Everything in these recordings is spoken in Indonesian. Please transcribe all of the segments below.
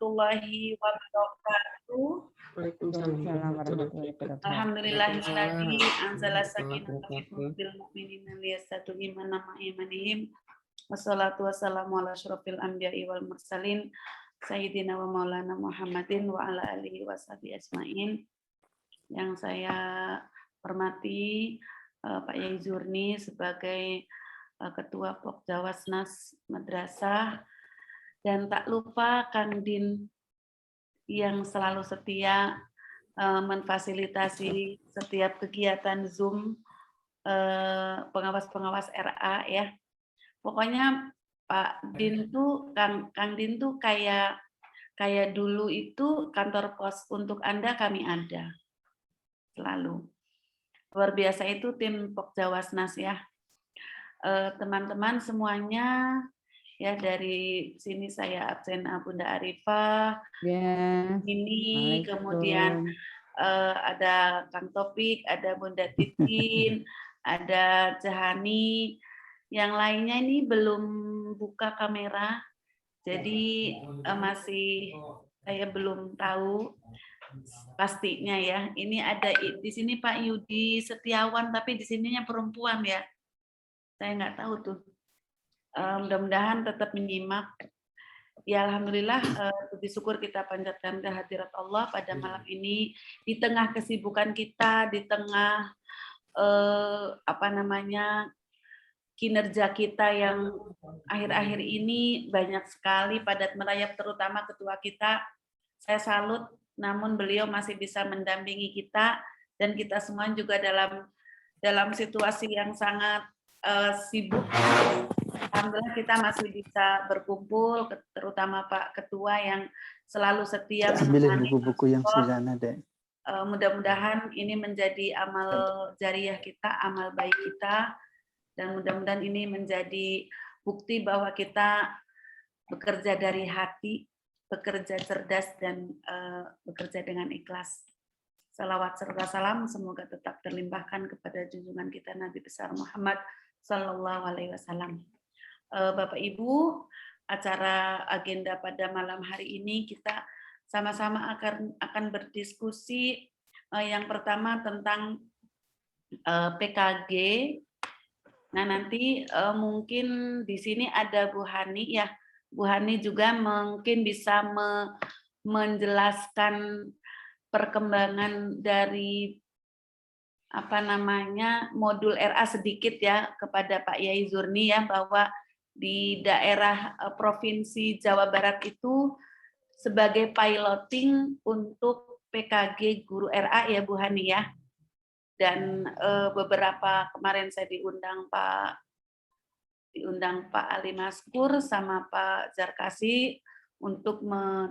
warahmatullahi wabarakatuh. Waalaikumsalam warahmatullahi wabarakatuh. Alhamdulillahilladzi anzala sakinata fi qulubil mu'minina liyastatu imana ma'imanihim. Wassalatu wassalamu ala asyrofil anbiya'i wal mursalin sayyidina wa maulana Muhammadin wa ala alihi washabihi ajmain. Yang saya hormati Pak Yai Zurni sebagai Ketua Pokjawasnas Madrasah, dan tak lupa Kang Din yang selalu setia memfasilitasi setiap kegiatan Zoom pengawas-pengawas RA ya. Pokoknya Pak Din tuh Kang Din tuh kayak dulu itu kantor pos untuk Anda kami ada. Selalu. Luar biasa itu tim Pokjawasnas ya. Teman-teman semuanya ya, dari sini saya absen Bunda Arifah, ini kemudian ada Kang Topik, ada Bunda Titin, ada Jahani, yang lainnya ini belum buka kamera, jadi masih saya belum tahu pastinya ya. Ini ada di sini Pak Yudi Setiawan, tapi di sininya perempuan ya. Saya nggak tahu tuh. Mudah-mudahan tetap menyimak. Ya alhamdulillah, puji syukur kita panjatkan kehadirat Allah pada malam ini di tengah kesibukan kita, di tengah kinerja kita yang akhir-akhir ini banyak sekali padat merayap, terutama ketua kita. Saya salut, namun beliau masih bisa mendampingi kita, dan kita semua juga dalam situasi yang sangat sibuk. Alhamdulillah kita masih bisa berkumpul, terutama Pak Ketua yang selalu setia menemani buku-buku yang sederhana deh. Mudah-mudahan ini menjadi amal jariah kita, amal baik kita, dan mudah-mudahan ini menjadi bukti bahwa kita bekerja dari hati, bekerja cerdas, dan bekerja dengan ikhlas. Salawat serta salam semoga tetap terlimpahkan kepada junjungan kita Nabi besar Muhammad Sallallahu Alaihi Wasallam. Bapak Ibu, acara agenda pada malam hari ini kita sama-sama akan berdiskusi yang pertama tentang PKG. Nah nanti mungkin di sini ada Bu Hani ya. Bu Hani juga mungkin bisa menjelaskan perkembangan dari modul RA sedikit ya kepada Pak Yai Zurni ya, bahwa di daerah Provinsi Jawa Barat itu sebagai piloting untuk PKG guru RA ya Bu Hani ya. Dan beberapa kemarin saya diundang Pak Ali Maskur sama Pak Zarkasi untuk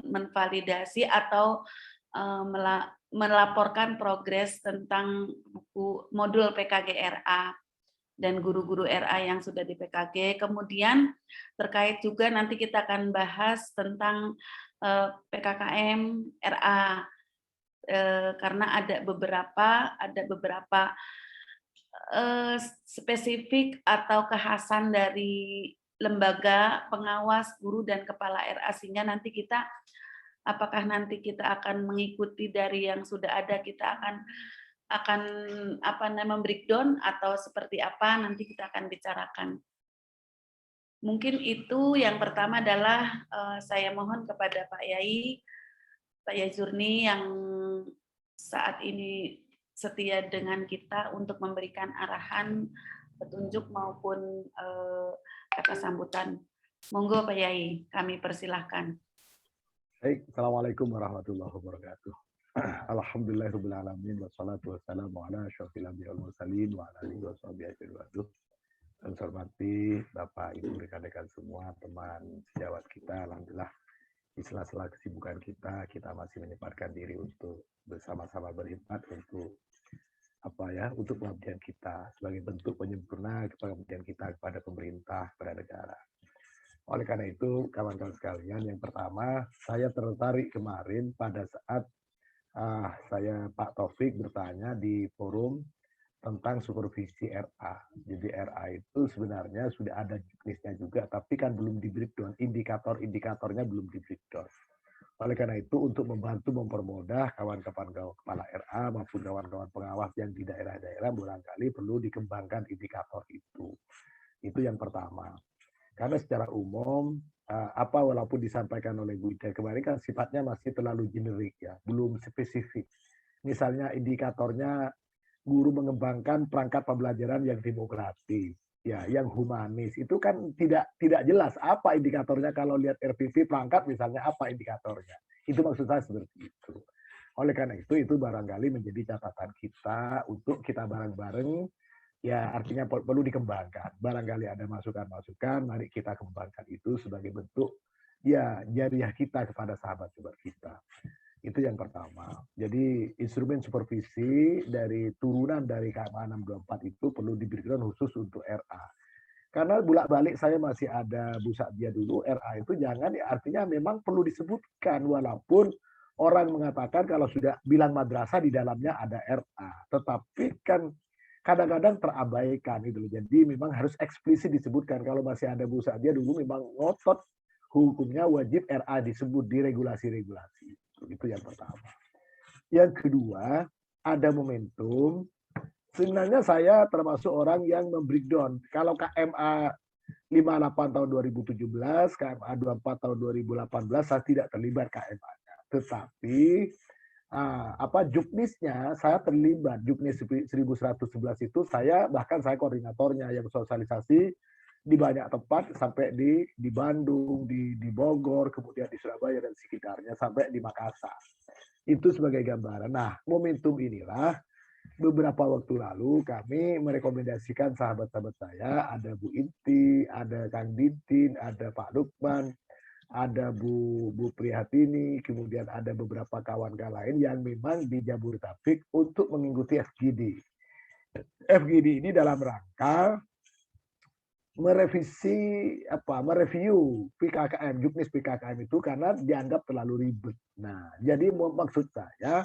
menvalidasi atau melaporkan progres tentang buku modul PKG RA dan guru-guru RA yang sudah di PKG. Kemudian terkait juga nanti kita akan bahas tentang PKKM RA, karena ada beberapa spesifik atau kekhasan dari lembaga pengawas guru dan kepala RA, sehingga nanti kita apakah nanti kita akan mengikuti dari yang sudah ada, kita akan breakdown atau seperti apa, nanti kita akan bicarakan. Mungkin itu yang pertama adalah saya mohon kepada Pak Yai Zurni yang saat ini setia dengan kita untuk memberikan arahan, petunjuk maupun kata sambutan. Monggo Pak Yai, kami persilahkan. Baik, Assalamualaikum warahmatullahi wabarakatuh. Alhamdulillahirabbil alamin wassalatu wassalamu ala asyrofil anbiya'i wal mursalin wa ala alihi washabihi ajmain. Dan saya hormati Bapak Ibu rekan-rekan semua, teman sejawat kita, alhamdulillah di sela-sela kesibukan kita masih menyempatkan diri untuk bersama-sama berkhidmat untuk untuk pengabdian kita sebagai bentuk penyempurna pengabdian kita kepada pemerintah, kepada negara. Oleh karena itu, kawan-kawan sekalian, yang pertama, saya tertarik kemarin pada saat saya Pak Taufik bertanya di forum tentang supervisi RA. Jadi RA itu sebenarnya sudah ada jenisnya juga, tapi kan belum di breakdown, indikator-indikatornya belum di breakdown. Oleh karena itu, untuk membantu mempermudah kawan-kawan kepala RA maupun kawan-kawan pengawas yang di daerah-daerah, barangkali perlu dikembangkan indikator itu. Itu yang pertama. Karena secara umum, walaupun disampaikan oleh Bu Ida kemarin kan sifatnya masih terlalu generik ya, belum spesifik. Misalnya indikatornya guru mengembangkan perangkat pembelajaran yang demokratis, ya, yang humanis. Itu kan tidak jelas apa indikatornya kalau lihat RPP perangkat misalnya apa indikatornya. Itu maksud saya seperti itu. Oleh karena itu barangkali menjadi catatan kita untuk kita bareng-bareng, ya artinya perlu dikembangkan. Barangkali ada masukan-masukan, mari kita kembangkan itu sebagai bentuk ya jariah kita kepada sahabat-sahabat kita. Itu yang pertama. Jadi instrumen supervisi dari turunan dari KMA 624 itu perlu diberikan khusus untuk RA. Karena bolak-balik saya masih ada Bu Sadia dulu, RA itu jangan, ya artinya memang perlu disebutkan walaupun orang mengatakan kalau sudah bilang madrasah di dalamnya ada RA. Tetapi kan kadang-kadang terabaikan gitu. Jadi memang harus eksplisit disebutkan. Kalau masih ada Bu Sadia dulu memang ngotot hukumnya wajib RA disebut di regulasi-regulasi. Itu yang pertama. Yang kedua, ada momentum. Sebenarnya saya termasuk orang yang membreakdown. Kalau KMA 58 tahun 2017, KMA 24 tahun 2018, saya tidak terlibat KMA-nya. Tetapi juknisnya saya terlibat. Juknis 1111 itu bahkan saya koordinatornya yang sosialisasi di banyak tempat sampai di Bandung, di Bogor, kemudian di Surabaya dan sekitarnya sampai di Makassar. Itu sebagai gambaran. Nah, momentum inilah beberapa waktu lalu kami merekomendasikan sahabat-sahabat saya, ada Bu Inti, ada Kang Dintin, ada Pak Lukman, ada Bu Prihatini, kemudian ada beberapa kawan-kawan lain yang memang di Jabodetabek untuk mengikuti FGD. FGD ini dalam rangka mereview PKKM, juknis PKKM itu karena dianggap terlalu ribet. Nah, jadi maksud saya,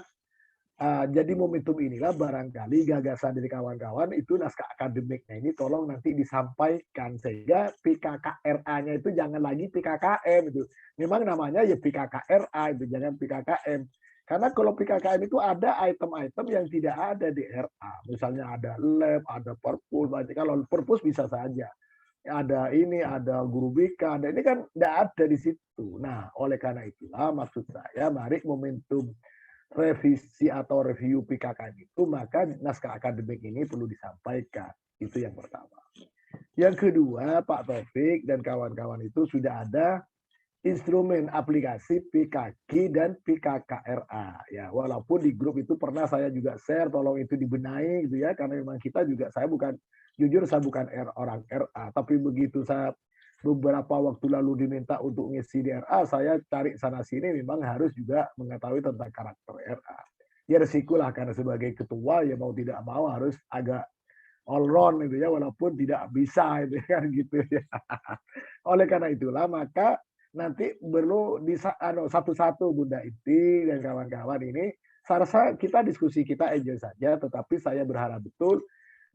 jadi momentum inilah barangkali gagasan dari kawan-kawan itu naskah akademiknya ini tolong nanti disampaikan sehingga PKKRA-nya itu jangan lagi PKKM itu. Memang namanya ya PKKRA itu, jangan PKKM. Karena kalau PKKM itu ada item-item yang tidak ada di RA. Misalnya ada lab, ada perpus. Kalau perpus bisa saja. Ada ini, ada guru BK, ada ini kan tidak ada di situ. Nah, oleh karena itulah maksud saya, mari momentum revisi atau review PKKM itu, maka naskah akademik ini perlu disampaikan. Itu yang pertama. Yang kedua, Pak Taufik dan kawan-kawan itu sudah ada instrumen aplikasi PKQ dan PKKRA. Ya, walaupun di grup itu pernah saya juga share, tolong itu dibenahi gitu ya, karena memang kita juga, saya bukan orang RA, tapi begitu saya beberapa waktu lalu diminta untuk ngisi di RA, saya cari sana sini memang harus juga mengetahui tentang karakter RA. Ya resikolah karena sebagai ketua ya mau tidak mau harus agak all round gitu ya, walaupun tidak bisa itu kan gitu ya. Oleh karena itulah maka nanti perlu satu-satu Bunda Inti dan kawan-kawan ini, saya rasa kita diskusi kita enjoy saja, tetapi saya berharap betul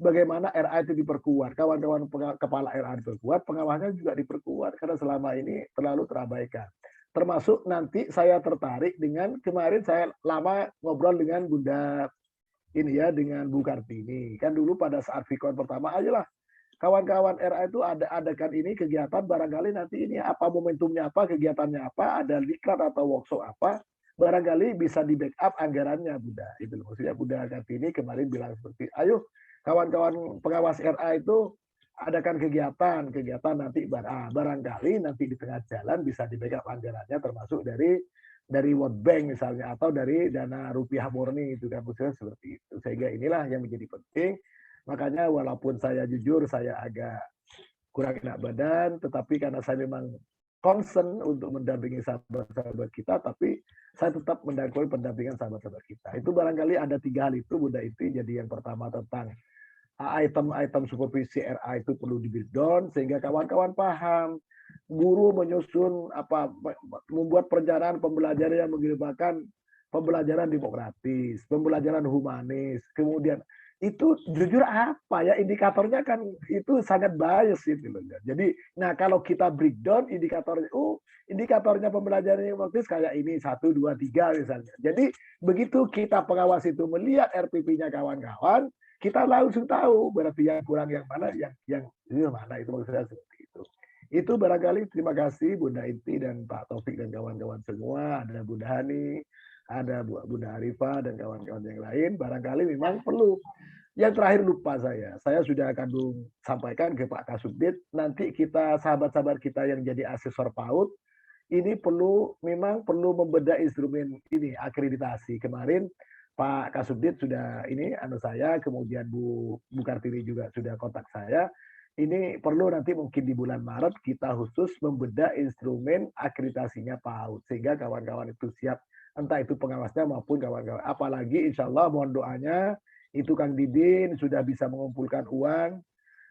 bagaimana RA itu diperkuat, kawan-kawan kepala RA diperkuat, pengawasnya juga diperkuat karena selama ini terlalu terabaikan. Termasuk nanti saya tertarik dengan kemarin saya lama ngobrol dengan Bunda ini ya, dengan Bu Kartini. Kan dulu pada saat Vikon pertama aja lah kawan-kawan RA itu adakan ini kegiatan, barangkali nanti ini apa momentumnya apa, kegiatannya apa, ada diklat atau workshop apa, barangkali bisa di backup anggarannya Bunda. Itu maksudnya Bunda Kartini kemarin bilang seperti, ayo kawan-kawan pengawas RA itu adakan kegiatan nanti barangkali nanti di tengah jalan bisa di backup anggarannya termasuk dari World Bank misalnya atau dari dana rupiah murni itu kan maksudnya seperti itu. Sehingga inilah yang menjadi penting. Makanya walaupun saya jujur saya agak kurang enak badan, tetapi karena saya memang concern untuk mendampingi sahabat-sahabat kita, tapi saya tetap mendakui pendampingan sahabat-sahabat kita. Itu barangkali ada 3 hal itu Bunda Inti. Jadi yang pertama tentang item-item supervisi RA itu perlu di-breakdown sehingga kawan-kawan paham. Guru menyusun membuat perencanaan pembelajaran yang menggerakkan pembelajaran demokratis, pembelajaran humanis, kemudian itu jujur apa ya, indikatornya kan itu sangat bias itu loh. Jadi, nah kalau kita breakdown indikatornya, indikatornya pembelajaran yang praktis kayak ini 1, 2, 3 misalnya. Jadi begitu kita pengawas itu melihat RPP-nya kawan-kawan, kita langsung tahu berarti yang kurang yang mana, yang mana, itu maksudnya seperti itu. Itu barangkali. Terima kasih Bunda Inti dan Pak Taufik dan kawan-kawan semua, ada Bunda Hani, ada Bunda Arifah dan kawan-kawan yang lain. Barangkali memang perlu. Yang terakhir lupa saya sudah akan sampaikan ke Pak Kasubdit, nanti kita sahabat-sahabat kita yang jadi asesor PAUD, ini memang perlu membedah instrumen ini, akreditasi. Kemarin Pak Kasubdit sudah saya, kemudian Bu Kartini juga sudah kontak saya. Ini perlu nanti mungkin di bulan Maret kita khusus membedah instrumen akreditasinya PAUD, sehingga kawan-kawan itu siap, entah itu pengawasnya maupun kawan-kawan. Apalagi insya Allah mohon doanya, itu Kang Didin sudah bisa mengumpulkan uang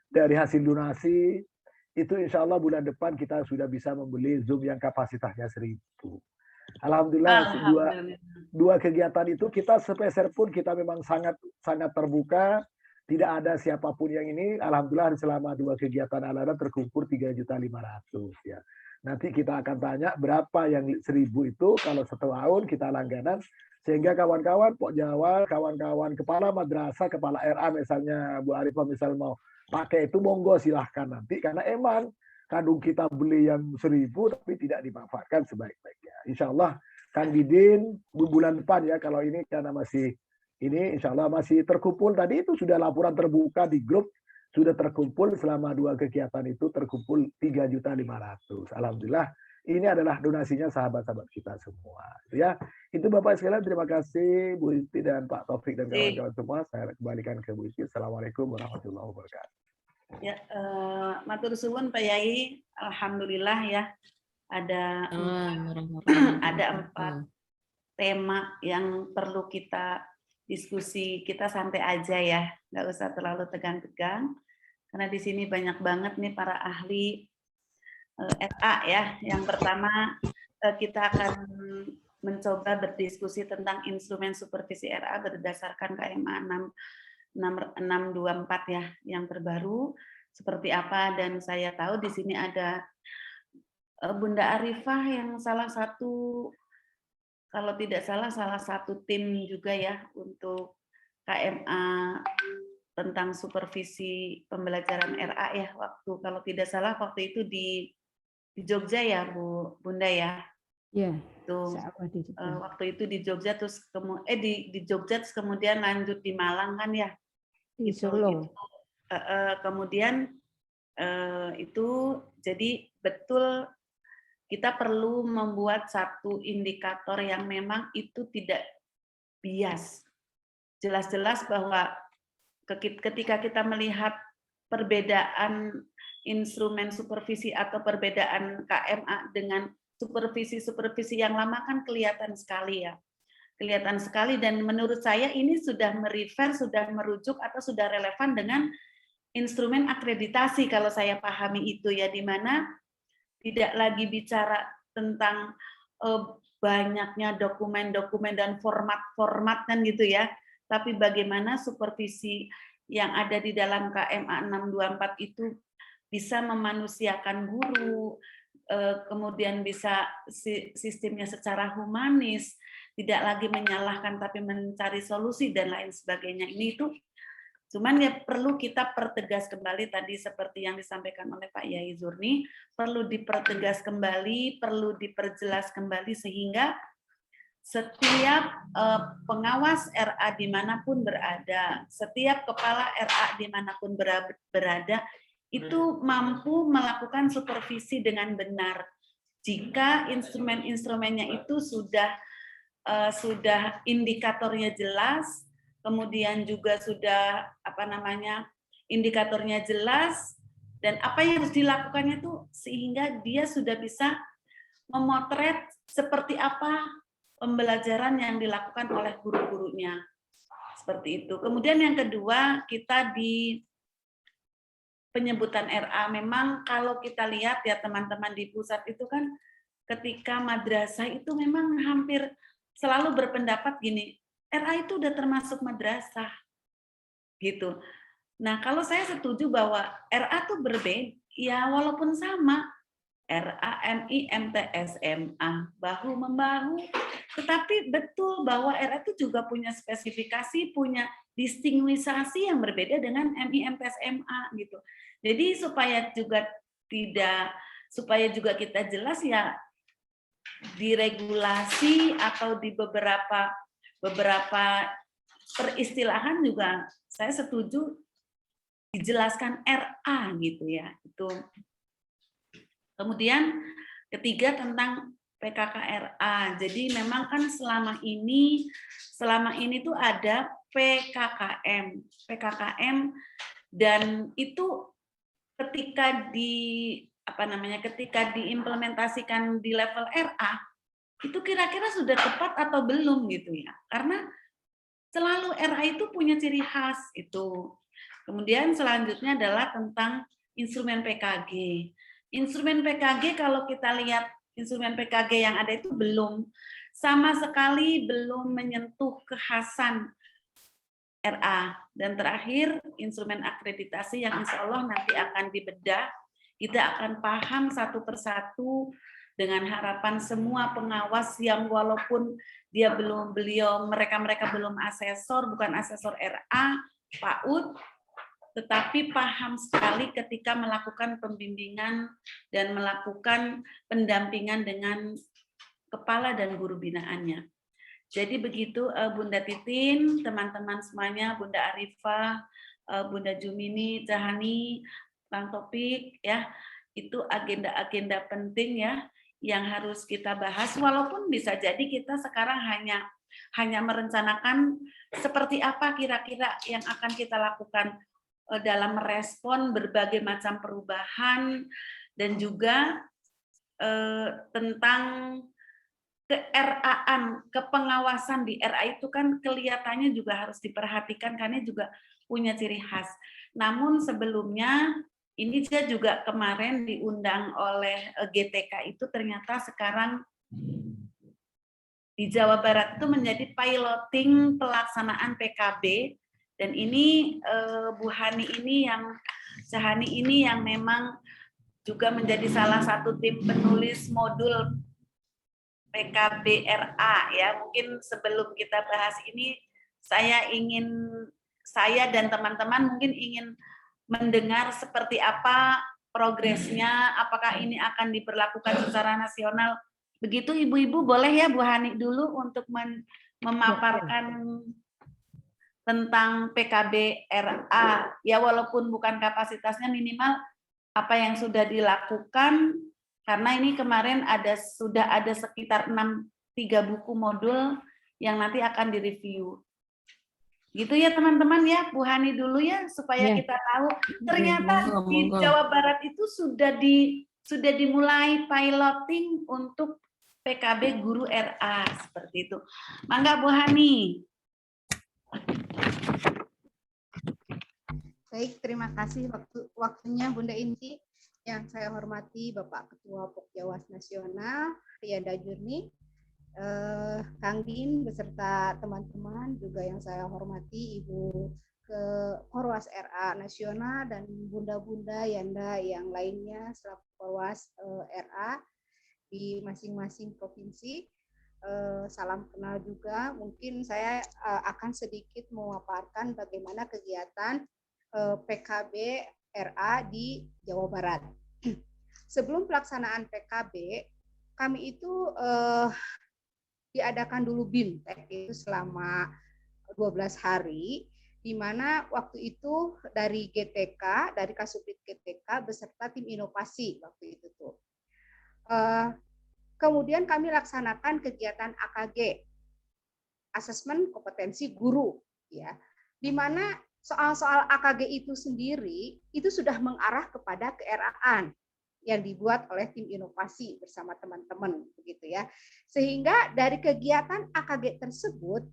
dari hasil donasi, itu insya Allah bulan depan kita sudah bisa membeli Zoom yang kapasitasnya 1000. Alhamdulillah, dua kegiatan itu kita sepeser pun kita memang sangat terbuka, tidak ada siapapun yang ini. Alhamdulillah selama 2 kegiatan Al-Adab terkumpul 3.500.000 ya. Nanti kita akan tanya berapa yang 1000 itu kalau setahun kita langganan, sehingga kawan-kawan Pok Jawa, kawan-kawan kepala madrasah, kepala RA misalnya Bu Arifah misal mau pakai itu monggo silahkan nanti, karena emang kadung kita beli yang 1000 tapi tidak dimanfaatkan sebaik-baiknya. Insya Allah Kang Didin bulan depan ya, kalau ini karena masih ini insya Allah masih terkumpul, tadi itu sudah laporan terbuka di grup, sudah terkumpul selama 2 kegiatan itu terkumpul 3.500.000. Alhamdulillah, ini adalah donasinya sahabat-sahabat kita semua. Ya, itu Bapak sekalian, terima kasih Bu Inti dan Pak Taufik dan kawan-kawan semua. Saya kembalikan ke Bu Inti. Assalamualaikum warahmatullahi wabarakatuh. Ya, matur suwun Pak Yai. Alhamdulillah ya, ada 4 tema yang perlu kita diskusi. Kita santai aja ya, nggak usah terlalu tegang-tegang, karena di sini banyak banget nih para ahli RA ya. Yang pertama kita akan mencoba berdiskusi tentang instrumen supervisi RA berdasarkan KMA 624 ya, yang terbaru seperti apa. Dan saya tahu di sini ada Bunda Arifah yang salah satu, kalau tidak salah satu tim juga ya untuk KMA tentang supervisi pembelajaran RA ya, kalau tidak salah waktu itu di Jogja ya Bunda ya. Iya. Waktu itu di Jogja terus di Jogja terus kemudian lanjut di Malang kan ya. Di Solo. Kemudian itu jadi betul kita perlu membuat satu indikator yang memang itu tidak bias. Jelas-jelas bahwa ketika kita melihat perbedaan instrumen supervisi atau perbedaan KMA dengan supervisi yang lama kan kelihatan sekali ya. Kelihatan sekali, dan menurut saya ini sudah merefer, sudah merujuk atau sudah relevan dengan instrumen akreditasi kalau saya pahami itu ya, di mana tidak lagi bicara tentang banyaknya dokumen-dokumen dan format-format kan gitu ya, tapi bagaimana supervisi yang ada di dalam KMA 624 itu bisa memanusiakan guru, kemudian bisa sistemnya secara humanis, tidak lagi menyalahkan tapi mencari solusi dan lain sebagainya. Ini itu cuman ya perlu kita pertegas kembali tadi seperti yang disampaikan oleh Pak Yai Zurni, perlu dipertegas kembali, perlu diperjelas kembali sehingga setiap pengawas RA dimanapun berada, setiap kepala RA dimanapun berada, itu mampu melakukan supervisi dengan benar. Jika instrumen-instrumennya itu sudah indikatornya jelas, kemudian juga sudah indikatornya jelas, dan apa yang harus dilakukannya itu sehingga dia sudah bisa memotret seperti apa pembelajaran yang dilakukan oleh guru-gurunya. Seperti itu. Kemudian yang kedua, kita di penyebutan RA, memang kalau kita lihat ya teman-teman di pusat itu kan ketika madrasah itu memang hampir selalu berpendapat gini, RA itu udah termasuk madrasah. gitu. Nah, kalau saya setuju bahwa RA tuh berbeda, ya walaupun sama, RA, MI, MT, SMA, bahu-membahu, tetapi betul bahwa RA itu juga punya spesifikasi, punya distinguisasi yang berbeda dengan MI, MT, SMA gitu. Jadi supaya juga kita jelas ya di regulasi atau di beberapa peristilahan juga saya setuju dijelaskan RA gitu ya. Itu. Kemudian ketiga tentang PKKRA. Jadi memang kan selama ini tuh ada PKKM dan itu ketika ketika diimplementasikan di level RA itu kira-kira sudah tepat atau belum gitu ya. Karena selalu RA itu punya ciri khas itu. Kemudian selanjutnya adalah tentang instrumen PKG. Instrumen PKG kalau kita lihat instrumen PKG yang ada itu sama sekali belum menyentuh kekhasan RA. Dan terakhir instrumen akreditasi yang insya Allah nanti akan dibedah, kita akan paham satu persatu dengan harapan semua pengawas yang walaupun mereka belum asesor, bukan asesor RA, PAUD, tetapi paham sekali ketika melakukan pembimbingan dan melakukan pendampingan dengan kepala dan guru binaannya. Jadi begitu Bunda Titin, teman-teman semuanya, Bunda Arifah, Bunda Jumini, Jahani, Bang Topik, ya itu agenda-agenda penting ya yang harus kita bahas. Walaupun bisa jadi kita sekarang hanya merencanakan seperti apa kira-kira yang akan kita lakukan dalam merespon berbagai macam perubahan dan juga tentang ke-RA-an, kepengawasan di RA itu kan kelihatannya juga harus diperhatikan karena juga punya ciri khas. Namun sebelumnya ini saya juga kemarin diundang oleh GTK itu ternyata sekarang di Jawa Barat itu menjadi piloting pelaksanaan PKB. Dan ini Bu Hani ini yang memang juga menjadi salah satu tim penulis modul PKB RA ya. Mungkin sebelum kita bahas ini saya dan teman-teman mungkin ingin mendengar seperti apa progresnya, apakah ini akan diberlakukan secara nasional. Begitu Ibu-ibu, boleh ya Bu Hani dulu untuk memaparkan tentang PKB RA, ya walaupun bukan kapasitasnya minimal apa yang sudah dilakukan, karena ini kemarin sudah ada sekitar 3 buku modul yang nanti akan direview. Gitu ya teman-teman ya, Bu Hani dulu ya, supaya kita tahu ternyata di Jawa Barat itu sudah dimulai piloting untuk PKB guru RA, seperti itu. Mangga Bu Hani. Baik, terima kasih waktunya Bunda Inti. Yang saya hormati Bapak Ketua Pokjawas Nasional, Riyanda Jurni, Kang Din beserta teman-teman, juga yang saya hormati Ibu Korwas RA Nasional dan Bunda-Bunda Yanda yang lainnya selaku Korwas RA di masing-masing provinsi. Salam kenal juga. Mungkin saya akan sedikit memaparkan bagaimana kegiatan PKB RA di Jawa Barat. Sebelum pelaksanaan PKB, kami itu diadakan dulu BIMTEK itu selama 12 hari, di mana waktu itu dari GTK, dari Kasubdit GTK beserta tim inovasi waktu itu tuh. Kemudian kami laksanakan kegiatan AKG, asesmen kompetensi guru, ya, di mana soal-soal AKG itu sendiri itu sudah mengarah kepada ke-RA-an yang dibuat oleh tim inovasi bersama teman-teman, begitu ya. Sehingga dari kegiatan AKG tersebut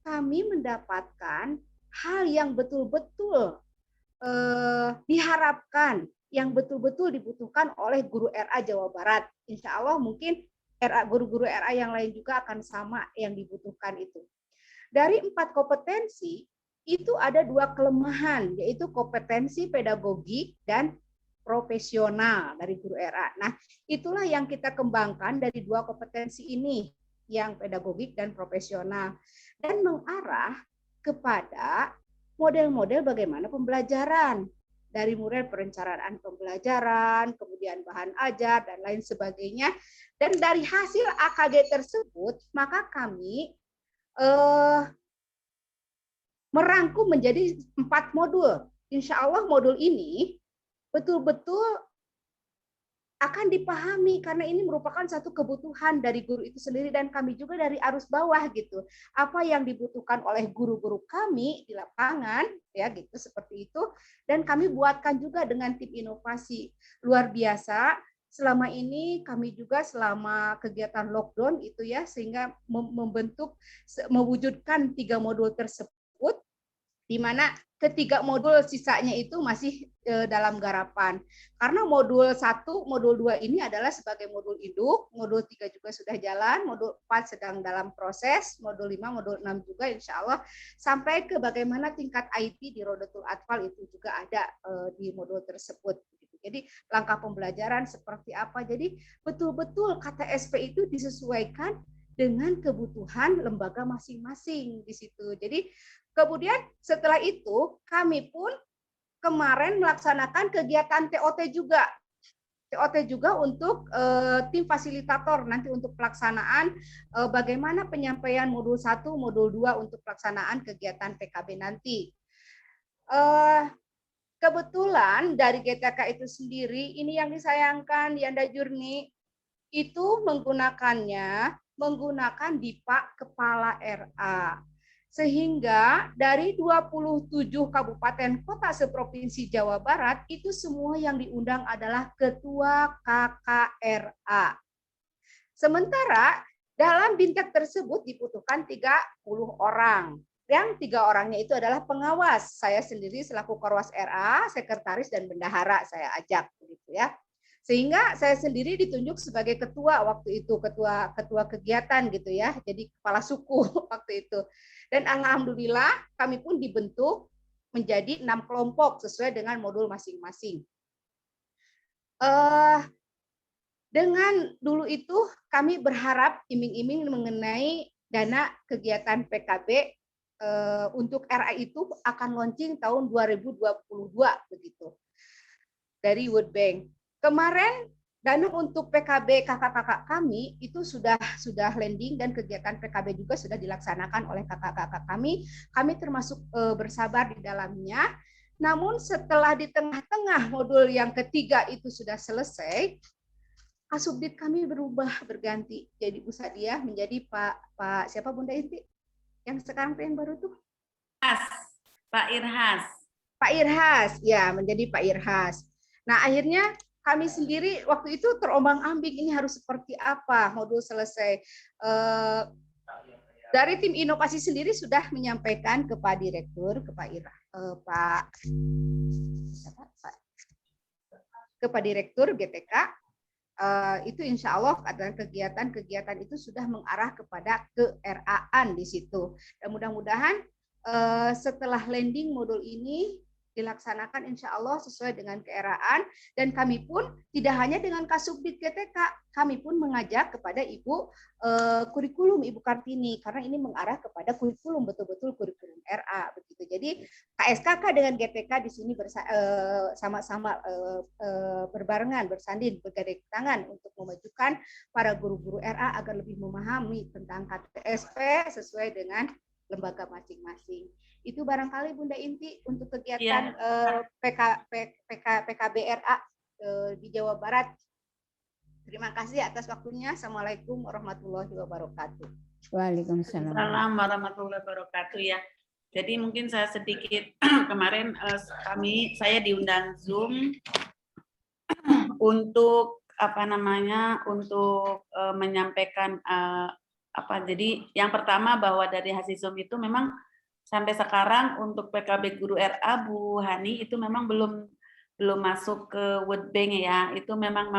kami mendapatkan hal yang betul-betul diharapkan, yang betul-betul dibutuhkan oleh guru RA Jawa Barat. Insya Allah mungkin guru-guru RA yang lain juga akan sama yang dibutuhkan itu. Dari 4 kompetensi itu ada dua kelemahan, yaitu kompetensi pedagogik dan profesional dari guru RA. Nah, itulah yang kita kembangkan dari dua kompetensi ini, yang pedagogik dan profesional, dan mengarah kepada model-model bagaimana pembelajaran, dari mulai perencanaan pembelajaran, kemudian bahan ajar, dan lain sebagainya. Dan dari hasil AKG tersebut, maka kami merangkum menjadi 4 modul. Insya Allah modul ini betul-betul akan dipahami karena ini merupakan satu kebutuhan dari guru itu sendiri dan kami juga dari arus bawah gitu. Apa yang dibutuhkan oleh guru-guru kami di lapangan ya gitu seperti itu, dan kami buatkan juga dengan tim inovasi luar biasa. Selama ini kami juga selama kegiatan lockdown itu ya, sehingga mewujudkan 3 modul tersebut, di mana ketiga modul sisanya itu masih dalam garapan. Karena modul 1, modul 2 ini adalah sebagai modul induk, modul 3 juga sudah jalan, modul 4 sedang dalam proses, modul 5, modul 6 juga insya Allah, sampai ke bagaimana tingkat IT di Rodatul Atfal itu juga ada di modul tersebut. Jadi langkah pembelajaran seperti apa, jadi betul-betul KTSP itu disesuaikan dengan kebutuhan lembaga masing-masing di situ. Jadi kemudian setelah itu kami pun kemarin melaksanakan kegiatan TOT juga. TOT juga untuk tim fasilitator nanti untuk pelaksanaan bagaimana penyampaian modul 1, modul 2 untuk pelaksanaan kegiatan PKB nanti. Kebetulan dari GTK itu sendiri, ini yang disayangkan Yanda Jurni, itu menggunakan DIPA Kepala RA. Sehingga dari 27 kabupaten kota seprovinsi Jawa Barat, itu semua yang diundang adalah ketua KKRA. Sementara dalam BINTEK tersebut dibutuhkan 30 orang. Yang 3 orangnya itu adalah pengawas. Saya sendiri selaku Korwas RA, sekretaris dan bendahara saya ajak begitu ya. Sehingga saya sendiri ditunjuk sebagai ketua waktu itu, ketua kegiatan gitu ya. Jadi kepala suku waktu itu. Dan alhamdulillah kami pun dibentuk menjadi 6 kelompok sesuai dengan modul masing-masing. Dengan dulu itu kami berharap iming-iming mengenai dana kegiatan PKB untuk RA itu akan launching tahun 2022 begitu dari World Bank. Kemarin dana untuk PKB kakak-kakak kami itu sudah landing dan kegiatan PKB juga sudah dilaksanakan oleh kakak-kakak kami. Kami termasuk bersabar di dalamnya. Namun setelah di tengah-tengah modul yang ketiga itu sudah selesai, Kasubdit kami berganti. Jadi Bu Sadiah menjadi Pak siapa Bunda Inti? Yang sekarang yang baru tuh? Pak Irhas. Pak Irhas, ya menjadi Pak Irhas. Nah akhirnya kami sendiri waktu itu terombang-ambing ini harus seperti apa modul selesai. Dari tim inovasi sendiri sudah menyampaikan ke Pak Direktur, ke Pak Direktur GTK. Itu insya Allah adalah kegiatan itu sudah mengarah kepada ke-RA-an di situ. Dan mudah-mudahan setelah landing modul ini dilaksanakan insya Allah sesuai dengan ke-RA-an, dan kami pun tidak hanya dengan Kasubdit GTK, kami pun mengajak kepada Ibu kurikulum Ibu Kartini karena ini mengarah kepada kurikulum betul-betul kurikulum RA begitu. Jadi KSKK dengan GTK di sini sama-sama berbarengan, bersanding, bergandeng tangan untuk memajukan para guru-guru RA agar lebih memahami tentang KTSP sesuai dengan lembaga masing-masing. Itu barangkali Bunda Inti untuk kegiatan PKB RA di Jawa Barat. Terima kasih atas waktunya. Assalamualaikum warahmatullahi wabarakatuh. Waalaikumsalam. Assalamualaikum warahmatullahi wabarakatuh ya. Jadi mungkin saya sedikit kemarin saya diundang Zoom untuk untuk menyampaikan jadi yang pertama bahwa dari hasil Zoom itu memang sampai sekarang untuk PKB Guru RA Bu Hani itu memang belum masuk ke World Bank ya. Itu memang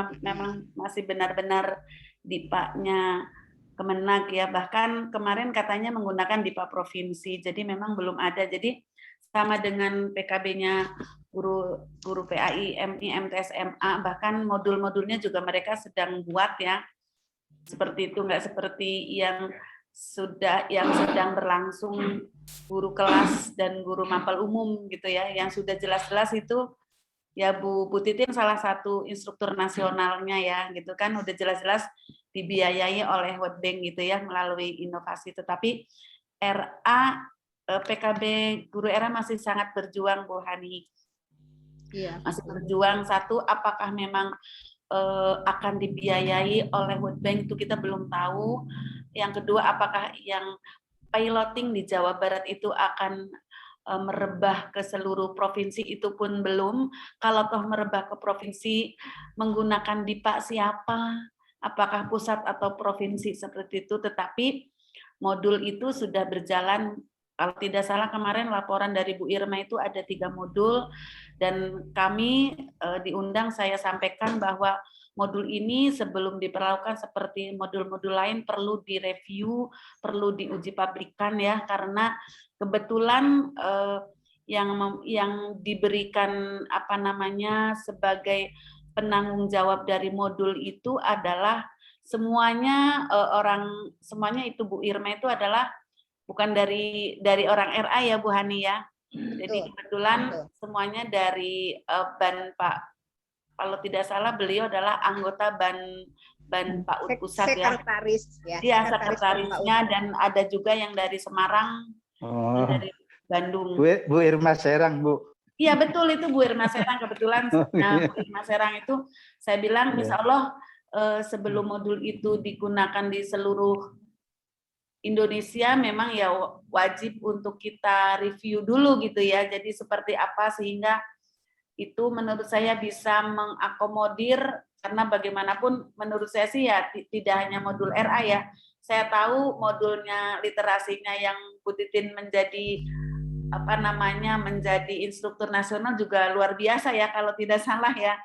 masih benar-benar DIPA-nya Kemenag ya. Bahkan kemarin katanya menggunakan DIPA provinsi. Jadi memang belum ada. Jadi sama dengan PKB-nya guru PAI, MI, MTS, MA, bahkan modul-modulnya juga mereka sedang buat ya. Seperti itu, nggak seperti yang sedang berlangsung guru kelas dan guru mapel umum gitu ya, yang sudah jelas-jelas itu ya Bu Titin salah satu instruktur nasionalnya ya gitu kan, udah jelas-jelas dibiayai oleh World Bank gitu ya melalui inovasi. Tetapi RA PKB guru RA masih sangat berjuang Bu Hani. Iya. Masih berjuang. Satu, apakah memang akan dibiayai oleh World Bank itu kita belum tahu. Yang kedua, apakah yang piloting di Jawa Barat itu akan merebah ke seluruh provinsi, itu pun belum. Kalau toh merebah ke provinsi, menggunakan DIPA siapa? Apakah pusat atau provinsi seperti itu? Tetapi modul itu sudah berjalan. Kalau tidak salah kemarin laporan dari Bu Irma itu ada 3 modul, dan kami diundang, saya sampaikan bahwa modul ini sebelum diperlakukan seperti modul-modul lain perlu direview, perlu diuji pabrikan ya, karena kebetulan yang diberikan sebagai penanggung jawab dari modul itu adalah semuanya semuanya itu Bu Irma itu adalah bukan dari orang RA ya Bu Hani ya. Jadi kebetulan semuanya dari ban Pak, kalau tidak salah beliau adalah anggota ban Pak Pusat ya. Sekretaris ya. Dia sekretarisnya, dan ada juga yang dari Semarang, dari Bandung. Bu Irma Serang, Bu. Iya betul, itu Bu Irma Serang kebetulan. Nah, Bu Irma Serang itu saya bilang insya Allah sebelum modul itu digunakan di seluruh Indonesia memang ya wajib untuk kita review dulu gitu ya. Jadi seperti apa sehingga itu menurut saya bisa mengakomodir, karena bagaimanapun menurut saya sih ya tidak hanya modul RA ya. Saya tahu modulnya literasinya yang Bu Titin menjadi menjadi instruktur nasional juga luar biasa ya kalau tidak salah ya.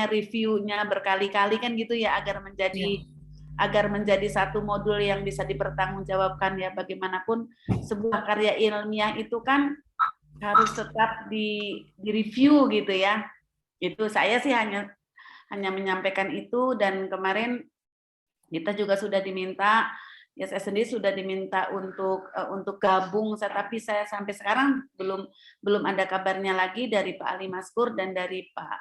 Reviewnya berkali-kali kan gitu ya, agar menjadi satu modul yang bisa dipertanggungjawabkan ya. Bagaimanapun sebuah karya ilmiah itu kan harus tetap di-review gitu ya. Itu saya sih hanya menyampaikan itu, dan kemarin kita juga sudah diminta, ya saya sendiri sudah diminta untuk gabung, tapi saya sampai sekarang belum ada kabarnya lagi dari Pak Ali Maskur dan dari Pak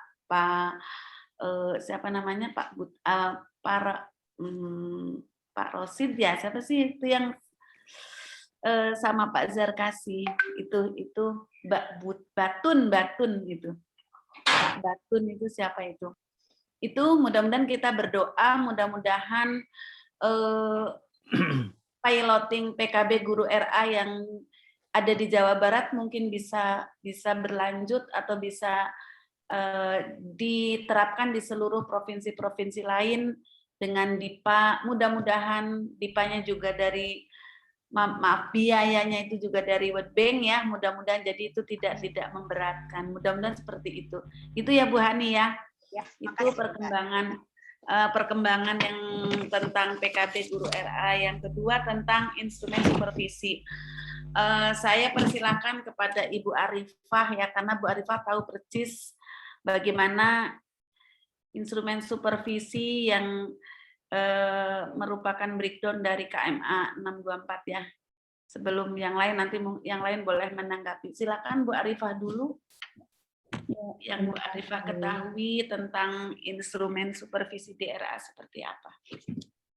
Rosid ya, siapa sih itu yang sama Pak Zarkasi itu Batun gitu. Batun itu siapa itu? Itu mudah-mudahan kita berdoa, mudah-mudahan piloting PKB guru RA yang ada di Jawa Barat mungkin bisa berlanjut atau bisa diterapkan di seluruh provinsi-provinsi lain dengan DIPA. Mudah-mudahan DIPA-nya juga dari biayanya itu juga dari World Bank ya. Mudah-mudahan jadi itu tidak memberatkan. Mudah-mudahan seperti itu. Itu ya Bu Hani ya. Ya, itu perkembangan yang tentang PKB guru RA. Yang kedua tentang instrumen supervisi. Saya persilakan kepada Ibu Arifah ya, karena Bu Arifah tahu persis bagaimana instrumen supervisi yang merupakan breakdown dari KMA 624 ya. Sebelum yang lain, nanti yang lain boleh menanggapi. Silakan Bu Arifah dulu. Yang Bu Arifah ketahui tentang instrumen supervisi DRA seperti apa.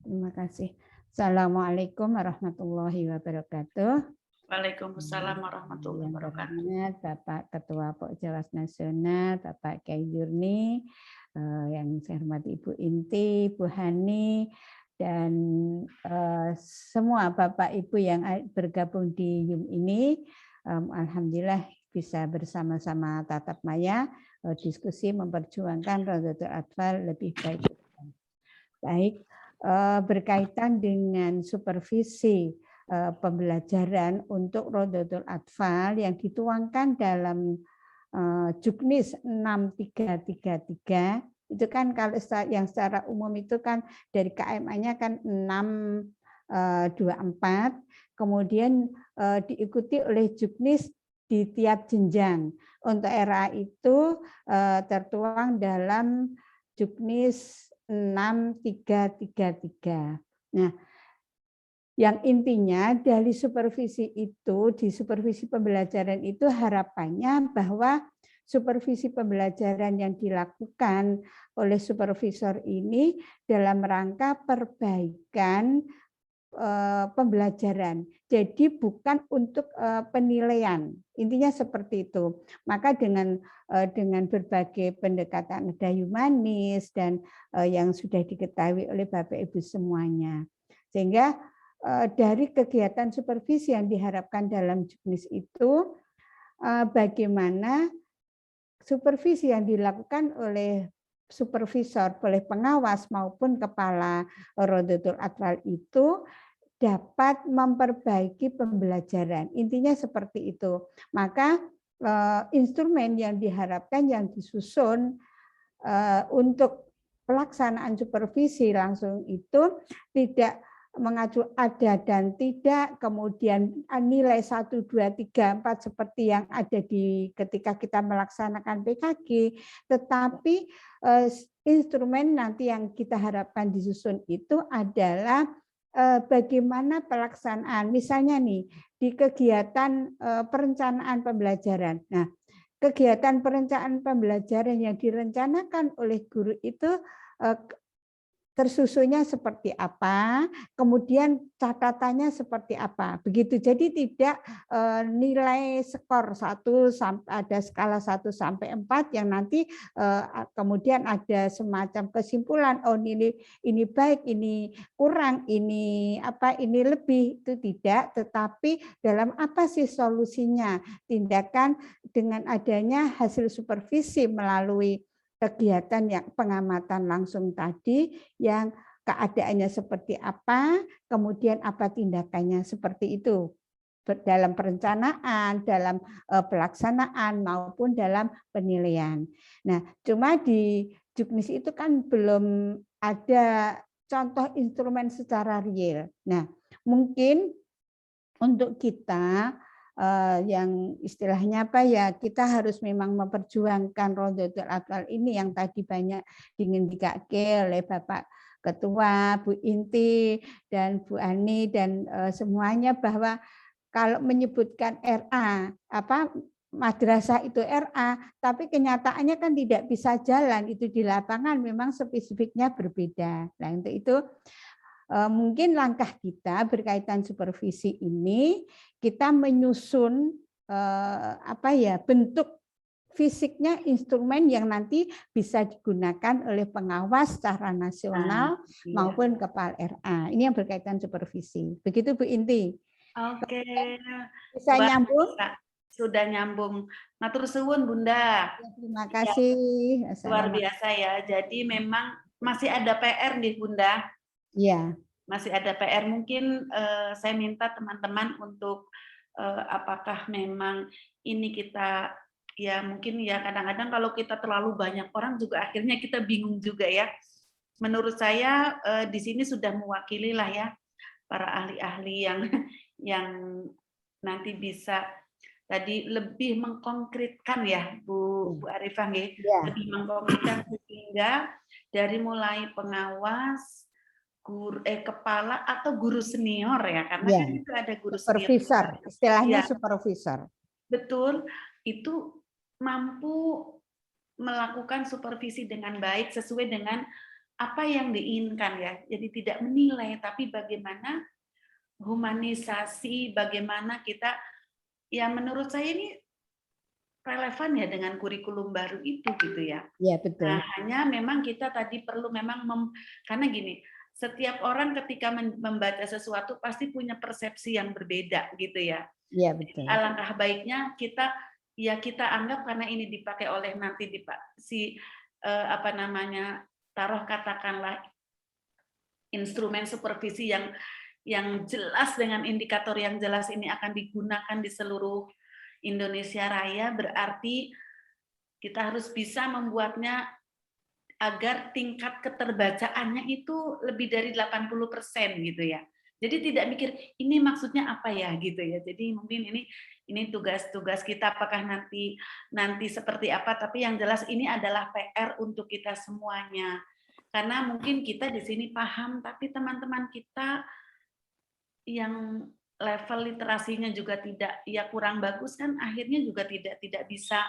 Terima kasih. Assalamualaikum warahmatullahi wabarakatuh. Waalaikumsalam warahmatullahi wabarakatuh. Bapak Ketua Pokjawas Nasional, Bapak Kiai Jurni, yang saya hormati Ibu Inti, Bu Hani, dan semua Bapak Ibu yang bergabung di YUM ini. Alhamdulillah bisa bersama-sama tatap maya diskusi memperjuangkan Rodatul Atfal lebih baik. Baik, berkaitan dengan supervisi pembelajaran untuk Rodatul Atfal yang dituangkan dalam Juknis 6333 itu kan kalau yang secara umum itu kan dari KMA-nya kan 6 24, kemudian diikuti oleh juknis di tiap jenjang. Untuk RA itu tertuang dalam juknis 6333. Nah, yang intinya dari supervisi itu, di supervisi pembelajaran itu harapannya bahwa supervisi pembelajaran yang dilakukan oleh supervisor ini dalam rangka perbaikan pembelajaran. Jadi bukan untuk penilaian. Intinya seperti itu. Maka dengan berbagai pendekatan ada humanis dan yang sudah diketahui oleh Bapak Ibu semuanya. Sehingga dari kegiatan supervisi yang diharapkan dalam juknis itu, bagaimana supervisi yang dilakukan oleh supervisor, oleh pengawas maupun kepala Rodotul Atfal itu dapat memperbaiki pembelajaran. Intinya seperti itu. Maka instrumen yang diharapkan yang disusun untuk pelaksanaan supervisi langsung itu tidak mengacu ada dan tidak, kemudian nilai 1, 2, 3, 4 seperti yang ada di ketika kita melaksanakan PKG, tetapi instrumen nanti yang kita harapkan disusun itu adalah bagaimana pelaksanaan, misalnya nih di kegiatan perencanaan pembelajaran. Nah, kegiatan perencanaan pembelajaran yang direncanakan oleh guru itu tersusunnya seperti apa, kemudian catatannya seperti apa. Begitu. Jadi tidak nilai skor 1 sampai ada skala 1 sampai 4 yang nanti kemudian ada semacam kesimpulan, oh ini baik, ini kurang, ini lebih, itu tidak, tetapi dalam apa sih solusinya? Tindakan dengan adanya hasil supervisi melalui kegiatan yang pengamatan langsung tadi yang keadaannya seperti apa, kemudian apa tindakannya seperti itu dalam perencanaan, dalam pelaksanaan maupun dalam penilaian. Nah, cuma di juknis itu kan belum ada contoh instrumen secara real. Nah, mungkin untuk kita yang istilahnya apa ya, kita harus memang memperjuangkan Rodotul Atfal ini yang tadi banyak dikatakan oleh Bapak Ketua, Bu Inti dan Bu Ani dan semuanya, bahwa kalau menyebutkan RA madrasah itu RA, tapi kenyataannya kan tidak bisa jalan, itu di lapangan memang spesifiknya berbeda. Nah, untuk itu mungkin langkah kita berkaitan supervisi ini, kita menyusun bentuk fisiknya instrumen yang nanti bisa digunakan oleh pengawas secara nasional maupun kepala RA. Ini yang berkaitan supervisi. Begitu Bu Inti. Oke. Bisa nyambung? Sudah nyambung. Matur suwun Bunda. Ya, terima kasih. Luar biasa ya. Jadi memang masih ada PR nih Bunda. Iya. Masih ada PR. Mungkin saya minta teman-teman untuk apakah memang ini kita ya mungkin ya kadang-kadang kalau kita terlalu banyak orang juga akhirnya kita bingung juga ya. Menurut saya di sini sudah mewakili lah ya para ahli-ahli yang nanti bisa tadi lebih mengkonkretkan ya Bu Arifah ya. Lebih mengkonkretkan sehingga dari mulai pengawas, guru kepala atau guru senior ya, karena kan itu ada guru supervisor, senior. Istilahnya ya, supervisor. Betul, itu mampu melakukan supervisi dengan baik sesuai dengan apa yang diinginkan ya. Jadi tidak menilai, tapi bagaimana humanisasi, bagaimana kita, ya menurut saya ini relevan ya dengan kurikulum baru itu gitu ya. Iya, betul. Nah, hanya memang kita tadi perlu memang karena gini, setiap orang ketika membaca sesuatu pasti punya persepsi yang berbeda gitu ya. Iya, betul. Alangkah baiknya kita anggap karena ini dipakai oleh nanti taruh katakanlah instrumen supervisi yang jelas dengan indikator yang jelas ini akan digunakan di seluruh Indonesia Raya, berarti kita harus bisa membuatnya agar tingkat keterbacaannya itu lebih dari 80% gitu ya. Jadi tidak mikir ini maksudnya apa ya gitu ya. Jadi mungkin ini tugas-tugas kita, apakah nanti seperti apa, tapi yang jelas ini adalah PR untuk kita semuanya. Karena mungkin kita di sini paham, tapi teman-teman kita yang level literasinya juga tidak, ya kurang bagus kan, akhirnya juga tidak bisa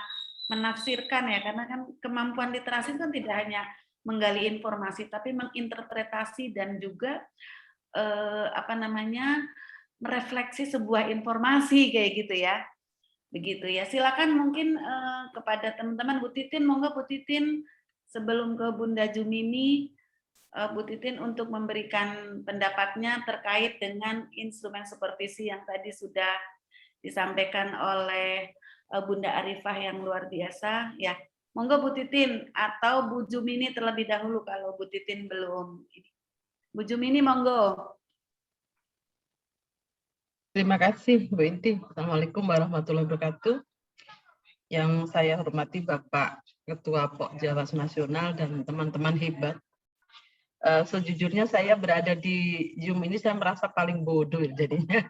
menafsirkan ya, karena kan kemampuan literasi kan tidak hanya menggali informasi, tapi menginterpretasi dan juga merefleksi sebuah informasi kayak gitu ya. Begitu ya. Silakan mungkin kepada teman-teman Bu Titin, monggo Bu Titin sebelum ke Bunda Jumini, Bu Titin untuk memberikan pendapatnya terkait dengan instrumen supervisi yang tadi sudah disampaikan oleh Bunda Arifah yang luar biasa ya. Monggo Bu Titin atau Bu Jumini terlebih dahulu kalau Bu Titin belum. Bu Jumini monggo. Terima kasih Bu Inti. Assalamualaikum warahmatullahi wabarakatuh. Yang saya hormati Bapak Ketua POK Jawas Nasional dan teman-teman hebat. Sejujurnya saya berada di Zoom ini saya merasa paling bodoh jadinya.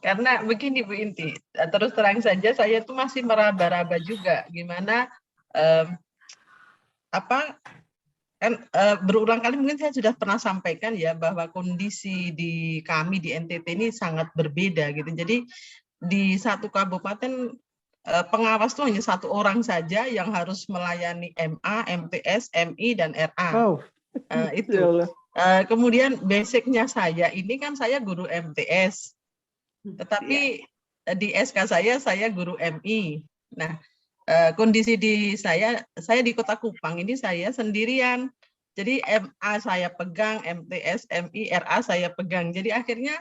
Karena begini Bu Inti, terus terang saja saya itu masih meraba-raba juga gimana kan berulang kali mungkin saya sudah pernah sampaikan ya bahwa kondisi di kami di NTT ini sangat berbeda gitu. Jadi di satu kabupaten pengawas itu hanya satu orang saja yang harus melayani MA, MTS, MI dan RA. Oh, Itu. Kemudian basicnya saya ini kan saya guru MTS, tetapi di SK saya guru MI. Nah, kondisi di saya di Kota Kupang ini saya sendirian. Jadi MA saya pegang, MTS, MI, RA saya pegang. Jadi akhirnya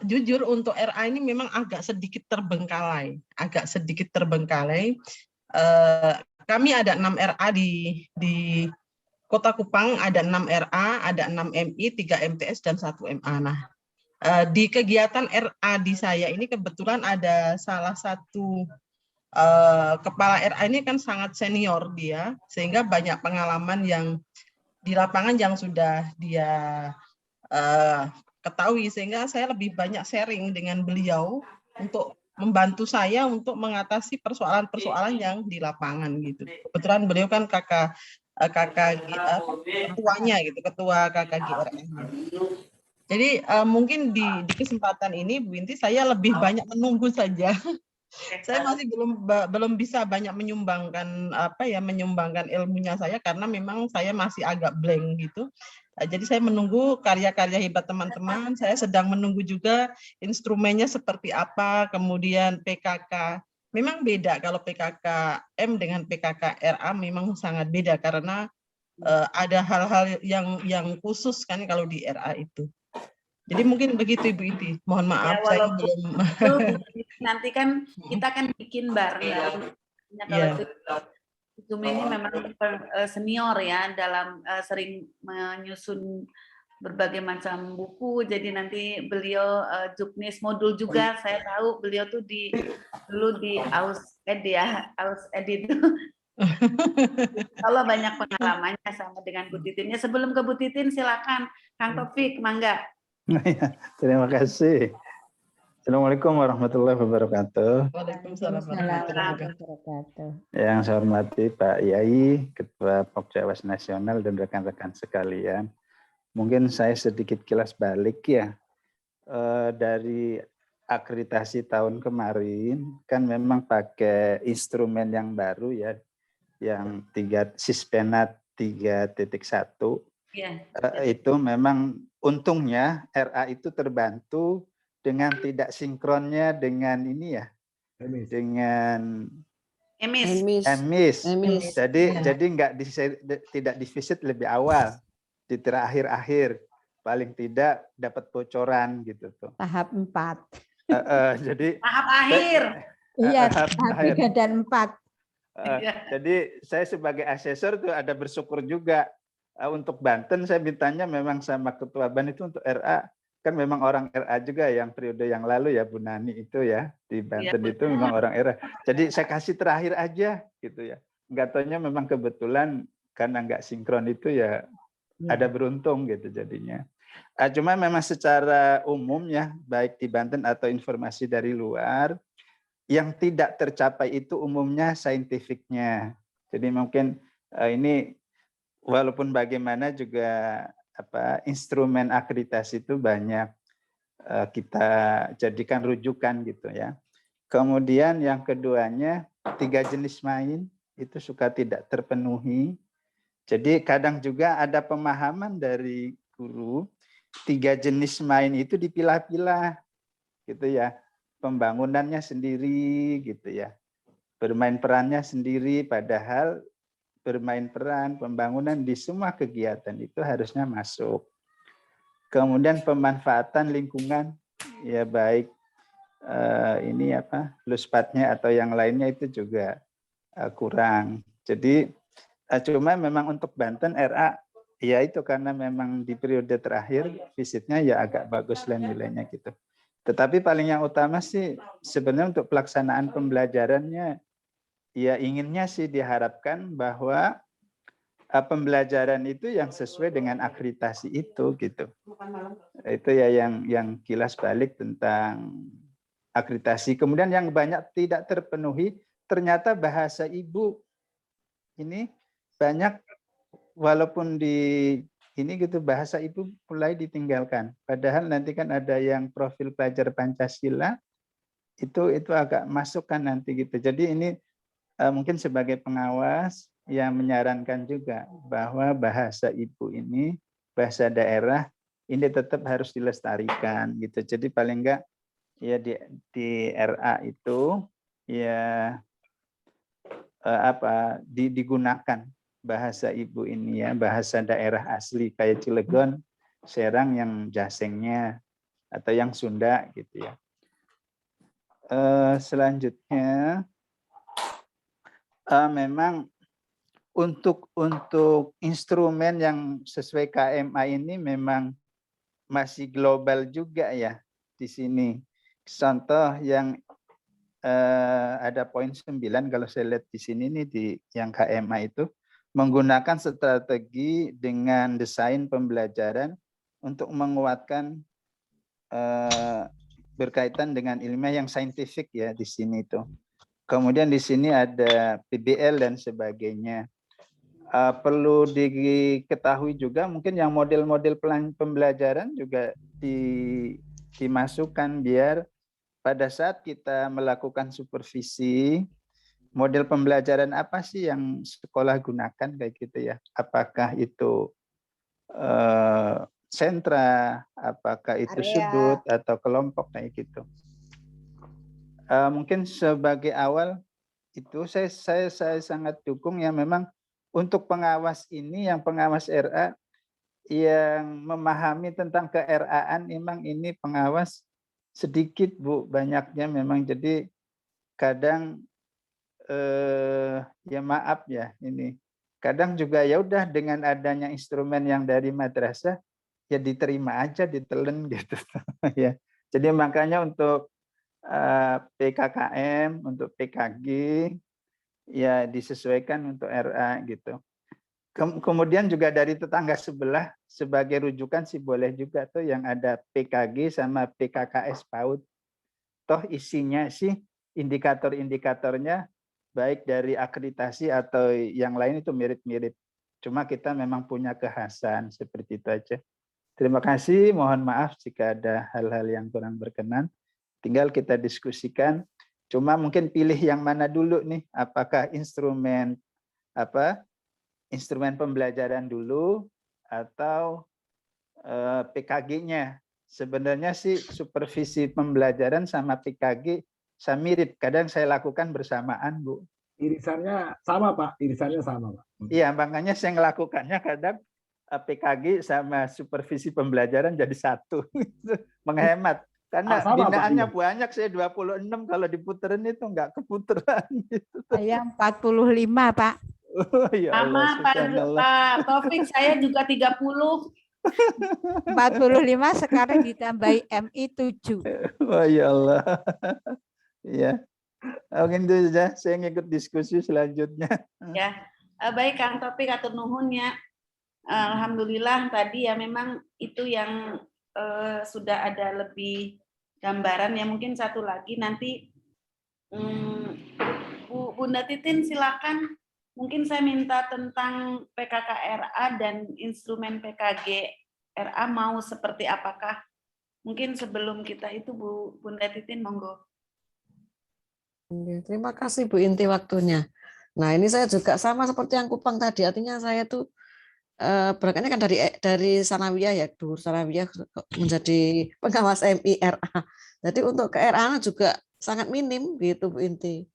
jujur untuk RA ini memang agak sedikit terbengkalai. Kami ada 6 RA di Kota Kupang, ada 6 RA, ada 6 MI, 3 MTS dan 1 MA. Nah, di kegiatan RA di saya ini kebetulan ada salah satu kepala RA ini kan sangat senior dia, sehingga banyak pengalaman yang di lapangan yang sudah dia ketahui, sehingga saya lebih banyak sharing dengan beliau untuk membantu saya untuk mengatasi persoalan-persoalan yang di lapangan gitu. Kebetulan beliau kan kakak ketuanya gitu, ketua KKGRM. Jadi mungkin di kesempatan ini Bu Inti saya lebih banyak menunggu saja. Saya masih belum bisa banyak menyumbangkan menyumbangkan ilmunya saya karena memang saya masih agak blank gitu. Jadi saya menunggu karya-karya hebat teman-teman. Saya sedang menunggu juga instrumennya seperti apa, kemudian PKK. Memang beda kalau PKKM dengan PKK RA memang sangat beda karena ada hal-hal yang khusus kan kalau di RA itu. Jadi mungkin begitu Ibu Inti. Mohon maaf Ya, saya belum. Nanti kan kita kan bikin bareng. Kalau Zoom ini memang senior ya dalam sering menyusun berbagai macam buku. Jadi nanti beliau juknis modul juga. Saya tahu beliau tuh dulu di AusEd ya, AusEd itu. Kalau banyak pengalamannya sama dengan Bu Titinnya. Sebelum ke Bu Titin silakan Kang Taufik, mangga. terima kasih. Assalamualaikum warahmatullahi wabarakatuh. Waalaikumsalam warahmatullahi wabarakatuh. Yang saya hormati Pak Yai, Ketua POK Jawas Nasional dan rekan-rekan sekalian. Mungkin saya sedikit kilas balik ya. Dari akreditasi tahun kemarin kan memang pakai instrumen yang baru ya, yang Sispenat 3.1. Ya. Itu memang untungnya RA itu terbantu dengan tidak sinkronnya dengan ini ya, dengan EMIS. Jadi tidak divisit lebih awal, di terakhir-akhir, paling tidak dapat bocoran gitu tuh. Tahap 4. Jadi tahap akhir. Iya, tahap 3 dan 4. Jadi saya sebagai asesor tuh ada bersyukur juga. Untuk Banten saya mintanya memang sama Ketua Ban itu untuk RA, kan memang orang RA juga yang periode yang lalu ya Bu Nani itu ya, di Banten ya, itu memang orang RA. Jadi saya kasih terakhir aja gitu ya. Nggak taunya memang kebetulan karena nggak sinkron itu ya, ada beruntung gitu jadinya. Cuma memang secara umum ya, baik di Banten atau informasi dari luar, yang tidak tercapai itu umumnya saintifiknya. Jadi mungkin ini walaupun bagaimana juga instrumen akreditasi itu banyak kita jadikan rujukan gitu ya. Kemudian yang keduanya 3 jenis main itu suka tidak terpenuhi. Jadi kadang juga ada pemahaman dari guru 3 jenis main itu dipilah-pilah gitu ya. Pembangunannya sendiri gitu ya. Bermain perannya sendiri, padahal bermain peran, pembangunan di semua kegiatan itu harusnya masuk. Kemudian pemanfaatan lingkungan ya baik luspatnya atau yang lainnya itu juga kurang. Jadi cuma memang untuk Banten RA ya itu karena memang di periode terakhir visitnya ya agak bagus lah nilainya gitu. Tetapi paling yang utama sih sebenarnya untuk pelaksanaan pembelajarannya ya inginnya sih diharapkan bahwa pembelajaran itu yang sesuai dengan akreditasi itu gitu. Itu ya yang kilas balik tentang akreditasi. Kemudian yang banyak tidak terpenuhi ternyata bahasa ibu ini banyak walaupun di ini gitu bahasa ibu mulai ditinggalkan. Padahal nanti kan ada yang profil pelajar Pancasila itu agak masuk kan nanti gitu. Jadi ini mungkin sebagai pengawas yang menyarankan juga bahwa bahasa ibu ini bahasa daerah ini tetap harus dilestarikan gitu. Jadi paling enggak ya di RA itu ya digunakan bahasa ibu ini ya, bahasa daerah asli kayak Cilegon, Serang yang jasengnya atau yang Sunda gitu ya. Selanjutnya memang untuk instrumen yang sesuai KMA ini memang masih global juga ya di sini. Contoh yang ada poin 9 kalau saya lihat di sini nih di yang KMA itu menggunakan strategi dengan desain pembelajaran untuk menguatkan berkaitan dengan ilmiah yang saintifik ya di sini itu. Kemudian di sini ada PBL dan sebagainya. Perlu diketahui juga mungkin yang model-model pembelajaran juga dimasukkan biar pada saat kita melakukan supervisi, model pembelajaran apa sih yang sekolah gunakan kayak gitu ya? Apakah itu sentra, apakah itu sudut atau kelompok kayak gitu? Mungkin sebagai awal itu saya sangat dukung ya memang untuk pengawas ini yang pengawas RA yang memahami tentang ke-RA-an memang ini pengawas sedikit Bu, banyaknya memang jadi kadang ya maaf ya ini. Kadang juga ya udah dengan adanya instrumen yang dari madrasah ya diterima aja, ditelen gitu ya. Jadi makanya untuk PKKM, untuk PKG ya disesuaikan untuk RA gitu. Kemudian juga dari tetangga sebelah sebagai rujukan sih boleh juga tuh yang ada PKG sama PKKS PAUD. Toh isinya sih indikator-indikatornya baik dari akreditasi atau yang lain itu mirip-mirip. Cuma kita memang punya kekhasan seperti itu aja. Terima kasih, mohon maaf jika ada hal-hal yang kurang berkenan. Tinggal kita diskusikan. Cuma mungkin pilih yang mana dulu nih, apakah instrumen pembelajaran dulu atau PKG-nya. Sebenarnya sih supervisi pembelajaran sama PKG saya mirip. Kadang saya lakukan bersamaan, Bu. Irisannya sama, Pak. Irisannya sama, Pak. Iya, makanya saya melakukannya kadang PKG sama supervisi pembelajaran jadi satu. Menghemat. Karena sama, binaannya Pak, iya. banyak, saya 26 kalau diputerin itu nggak keputeran. Gitu. Saya 45, Pak. Oh, ya Allah, Pak Taufik, saya juga 30. 45 sekarang ditambahi MI 7. Oh ya Allah. Ya. Mungkin itu saja, saya ngikut diskusi selanjutnya. Ya, baik Kang Taufik atur nuhun ya. Alhamdulillah tadi ya memang itu yang sudah ada lebih gambaran ya. Mungkin satu lagi nanti Bunda Titin silakan. Mungkin saya minta tentang PKKRA dan instrumen PKGRA mau seperti apakah? Mungkin sebelum kita itu Bunda Titin monggo. Terima kasih Bu Inti waktunya. Nah ini saya juga sama seperti yang Kupang tadi, artinya saya tuh berangkatnya kan dari Sanawiyah ya, Duhur Sanawiyah menjadi pengawas MIRA. Jadi untuk ke RA juga sangat minim gitu Bu Inti.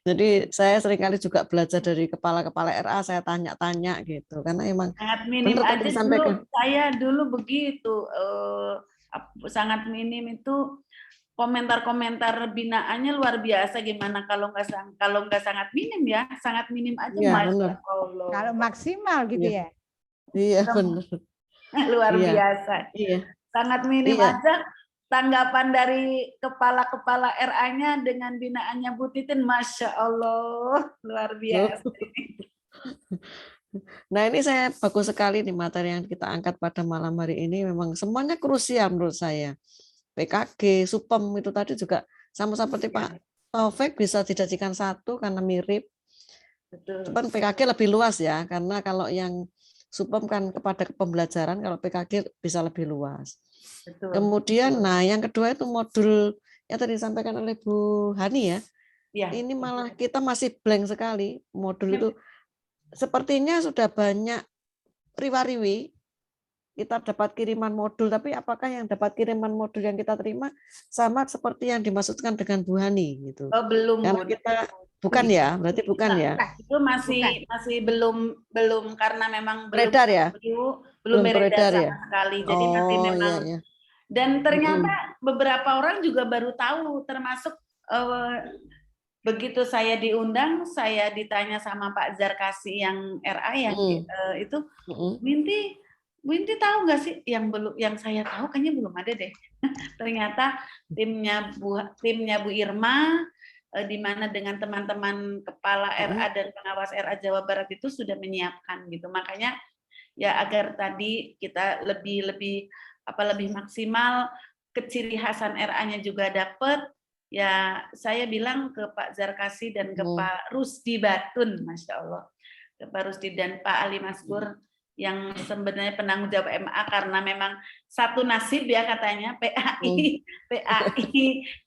Jadi saya seringkali juga belajar dari kepala-kepala RA, saya tanya-tanya gitu, karena emang sangat minim benar aja tadi disampaikan. Saya dulu begitu, sangat minim itu. Komentar-komentar binaannya luar biasa, gimana kalau nggak sangat minim ya, sangat minim aja. Iya, Masya benar. Allah. Kalau maksimal gitu Iya. ya. Iya benar. Luar Iya. biasa. Iya. Sangat minim Iya. aja tanggapan dari kepala-kepala RA-nya dengan binaannya Bu Titin, Masya Allah, luar biasa. Nah ini saya bagus sekali nih materi yang kita angkat pada malam hari ini, memang semuanya krusial menurut saya. PKG, SUPEM itu tadi juga sama seperti Pak Taufik bisa dijadikan satu karena mirip. Betul. Cuman PKG lebih luas ya, karena kalau yang SUPEM kan kepada pembelajaran, kalau PKG bisa lebih luas. Betul. Kemudian, nah yang kedua itu modul yang tadi disampaikan oleh Bu Hani ya. Ya. Ini malah kita masih blank sekali modul itu. Sepertinya sudah banyak riwa-riwi. Kita dapat kiriman modul, tapi apakah yang dapat kiriman modul yang kita terima sama seperti yang dimaksudkan dengan Bu Hani gitu? Oh, belum, karena Bu. kita bukan ya, berarti bukan ya? Itu masih belum karena memang beredar ya? Belum beredar sama ya? sekali. Jadi masih memang. Iya. Dan ternyata beberapa orang juga baru tahu, termasuk begitu saya diundang, saya ditanya sama Pak Zarkasi yang RA yang itu, Winti tahu nggak sih yang saya tahu kayaknya belum ada deh. Ternyata timnya Bu Irma di mana dengan teman-teman kepala RA dan pengawas RA Jawa Barat itu sudah menyiapkan gitu. Makanya ya agar tadi kita lebih maksimal, keciri khasan RA-nya juga dapat. Ya saya bilang ke Pak Zarkasi dan ke Pak Rusdi Batun, Masya Allah, ke Pak Rusdi dan Pak Ali Maskur yang sebenarnya penanggung jawab MA karena memang satu nasib ya katanya, PAI,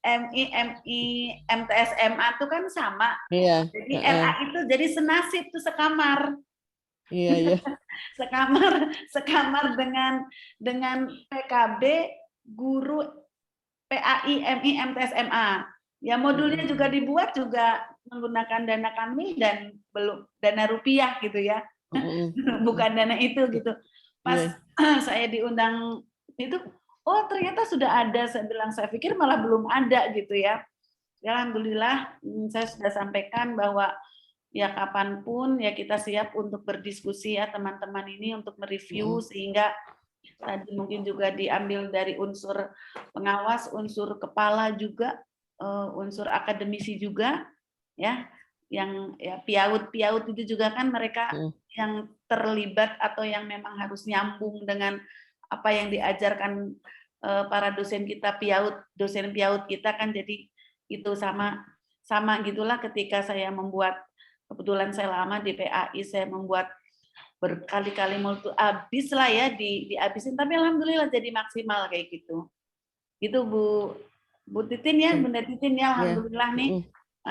MI, MTS, MA itu kan sama. Iya. Jadi RA itu jadi senasib tuh, sekamar. Iya. sekamar dengan PKB, guru PAI, MI, MTS, MA. Ya modulnya juga dibuat juga menggunakan dana kami dan belum dana rupiah gitu ya. Bukan dana itu gitu. Pas saya diundang itu, oh ternyata sudah ada. Saya bilang, saya pikir malah belum ada gitu ya. Ya alhamdulillah saya sudah sampaikan bahwa ya kapanpun ya kita siap untuk berdiskusi ya teman-teman ini untuk mereview, sehingga tadi mungkin juga diambil dari unsur pengawas, unsur kepala juga, unsur akademisi juga ya. Yang ya piaut itu juga kan mereka yang terlibat atau yang memang harus nyambung dengan apa yang diajarkan para dosen kita, dosen piaut kita kan, jadi itu sama gitulah ketika saya membuat, kebetulan saya lama di PAI, saya membuat berkali-kali multi habis lah ya dihabisin, tapi alhamdulillah jadi maksimal kayak gitu. Gitu Bu Titin ya, Bunda Titin ya, alhamdulillah nih.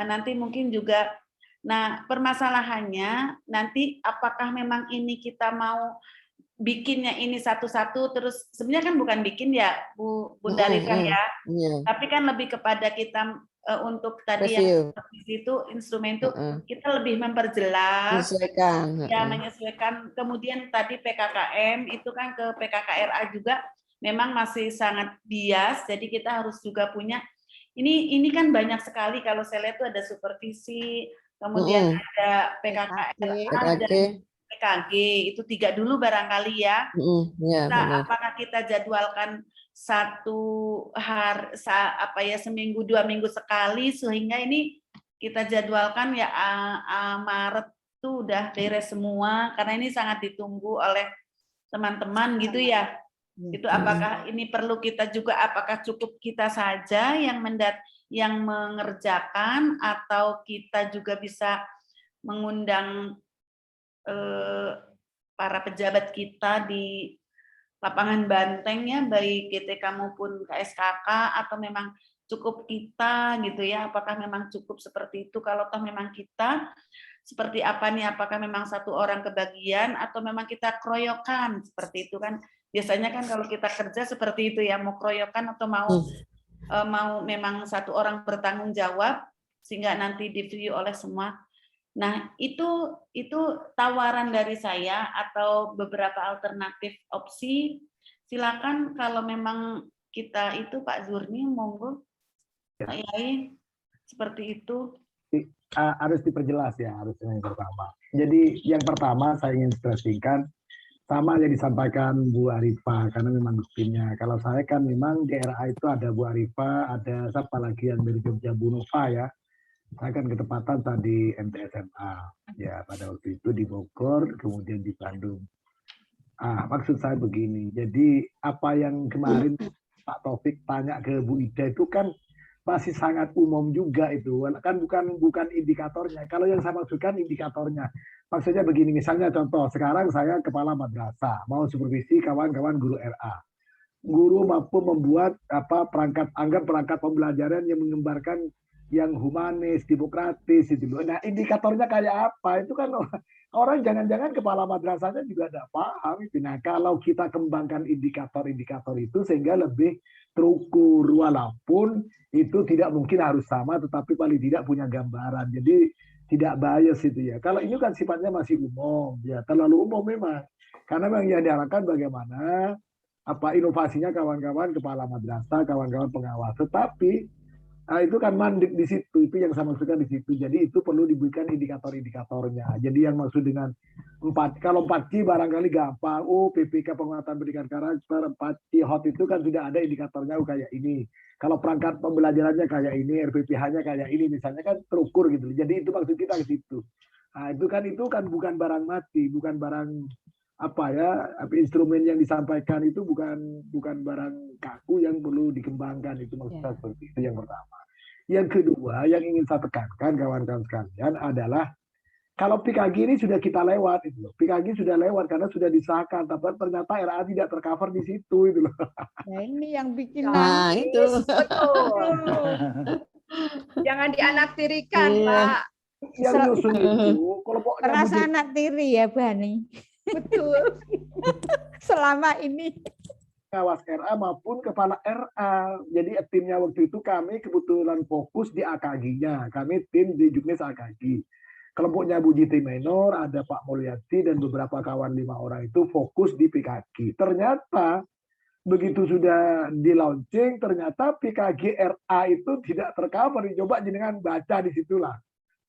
Nanti mungkin juga. Nah, permasalahannya nanti apakah memang ini kita mau bikinnya ini satu-satu terus, sebenarnya kan bukan bikin ya Bunda Rifah ya, tapi kan lebih kepada kita untuk tadi yang itu instrumen itu kita lebih memperjelas, menyesuaikan. Kemudian tadi PKKM itu kan ke PKKRA juga memang masih sangat bias, jadi kita harus juga punya ini kan banyak sekali, kalau saya lihat itu ada supervisi, kemudian ada PKKRA dan PKG, itu 3 dulu barangkali ya. Apakah kita jadwalkan seminggu 2 minggu sekali, sehingga ini kita jadwalkan ya Maret itu udah beres semua karena ini sangat ditunggu oleh teman-teman gitu ya. Itu apakah ini perlu kita juga, apakah cukup kita saja yang mengerjakan atau kita juga bisa mengundang para pejabat kita di lapangan Banteng ya, baik GTK maupun KSKK, atau memang cukup kita gitu ya, apakah memang cukup seperti itu? Kalau toh memang kita seperti apa nih, apakah memang satu orang kebagian atau memang kita keroyokan seperti itu kan? Biasanya kan kalau kita kerja seperti itu ya, mau keroyokan atau mau memang satu orang bertanggung jawab sehingga nanti di-view oleh semua. Nah, itu tawaran dari saya atau beberapa alternatif opsi. Silakan kalau memang kita itu Pak Zurni, monggo. Pak Yai, seperti itu. Harus diperjelas ya, harus yang pertama. Jadi yang pertama saya ingin stressingkan sama yang disampaikan Bu Arifah, karena memang timnya. Kalau saya kan memang di RA itu ada Bu Arifah, ada siapa lagi yang dari Jogja, Bu Nova ya. Saya kan ketepatan tadi MTSMA ya, pada waktu itu di Bogor, kemudian di Bandung. Maksud saya begini, jadi apa yang kemarin Pak Taufik tanya ke Bu Ida itu kan masih sangat umum juga itu, kan bukan indikatornya. Kalau yang saya maksudkan indikatornya, maksudnya begini, misalnya contoh, sekarang saya kepala madrasah, mau supervisi kawan-kawan guru RA. Guru mampu membuat perangkat pembelajaran yang menggambarkan yang humanis, demokratis itu. Nah, indikatornya kayak apa? Itu kan orang jangan-jangan kepala madrasahnya juga tidak paham itu. Nah, kalau kita kembangkan indikator-indikator itu sehingga lebih terukur, walaupun itu tidak mungkin harus sama, tetapi paling tidak punya gambaran. Jadi tidak bias itu ya. Kalau ini kan sifatnya masih umum, ya terlalu umum memang. Karena memang yang diarahkan bagaimana inovasinya kawan-kawan kepala madrasah, kawan-kawan pengawas. Tetapi itu kan mandek di situ, itu yang saya maksudkan di situ. Jadi itu perlu diberikan indikator-indikatornya. Jadi yang maksud dengan kalau 4C barangkali gampang. PPK penguatan pendidikan karakter, 4C hot itu kan sudah ada indikatornya kayak ini. Kalau perangkat pembelajarannya kayak ini, RPPH-nya kayak ini, misalnya kan terukur gitu. Jadi itu maksud kita ke situ. Nah, itu kan bukan barang mati, bukan barang instrumen yang disampaikan itu bukan barang kaku yang perlu dikembangkan, itu maksudnya seperti itu yang pertama. Yang kedua yang ingin saya tekankan kawan-kawan sekalian adalah kalau PKG ini sudah kita lewat itu loh. PKG sudah lewat karena sudah disahkan, tapi ternyata RA tidak tercover di situ itu loh. Nah, ini yang bikin itu. Betul. Jangan dianaktirikan, Pak. Yang nyusun itu kelompoknya Rasa anak tiri ya, Bani. Betul. Selama ini pengawas RA maupun kepala RA. Jadi timnya waktu itu kami kebetulan fokus di AKG-nya. Kami tim di Juknis AKG. Kelompoknya Bu Jiti Menor, ada Pak Mulyati dan beberapa kawan 5 orang itu fokus di PKG. Ternyata begitu sudah di launching, ternyata PKG RA itu tidak tercover. Coba jenengan baca di situlah.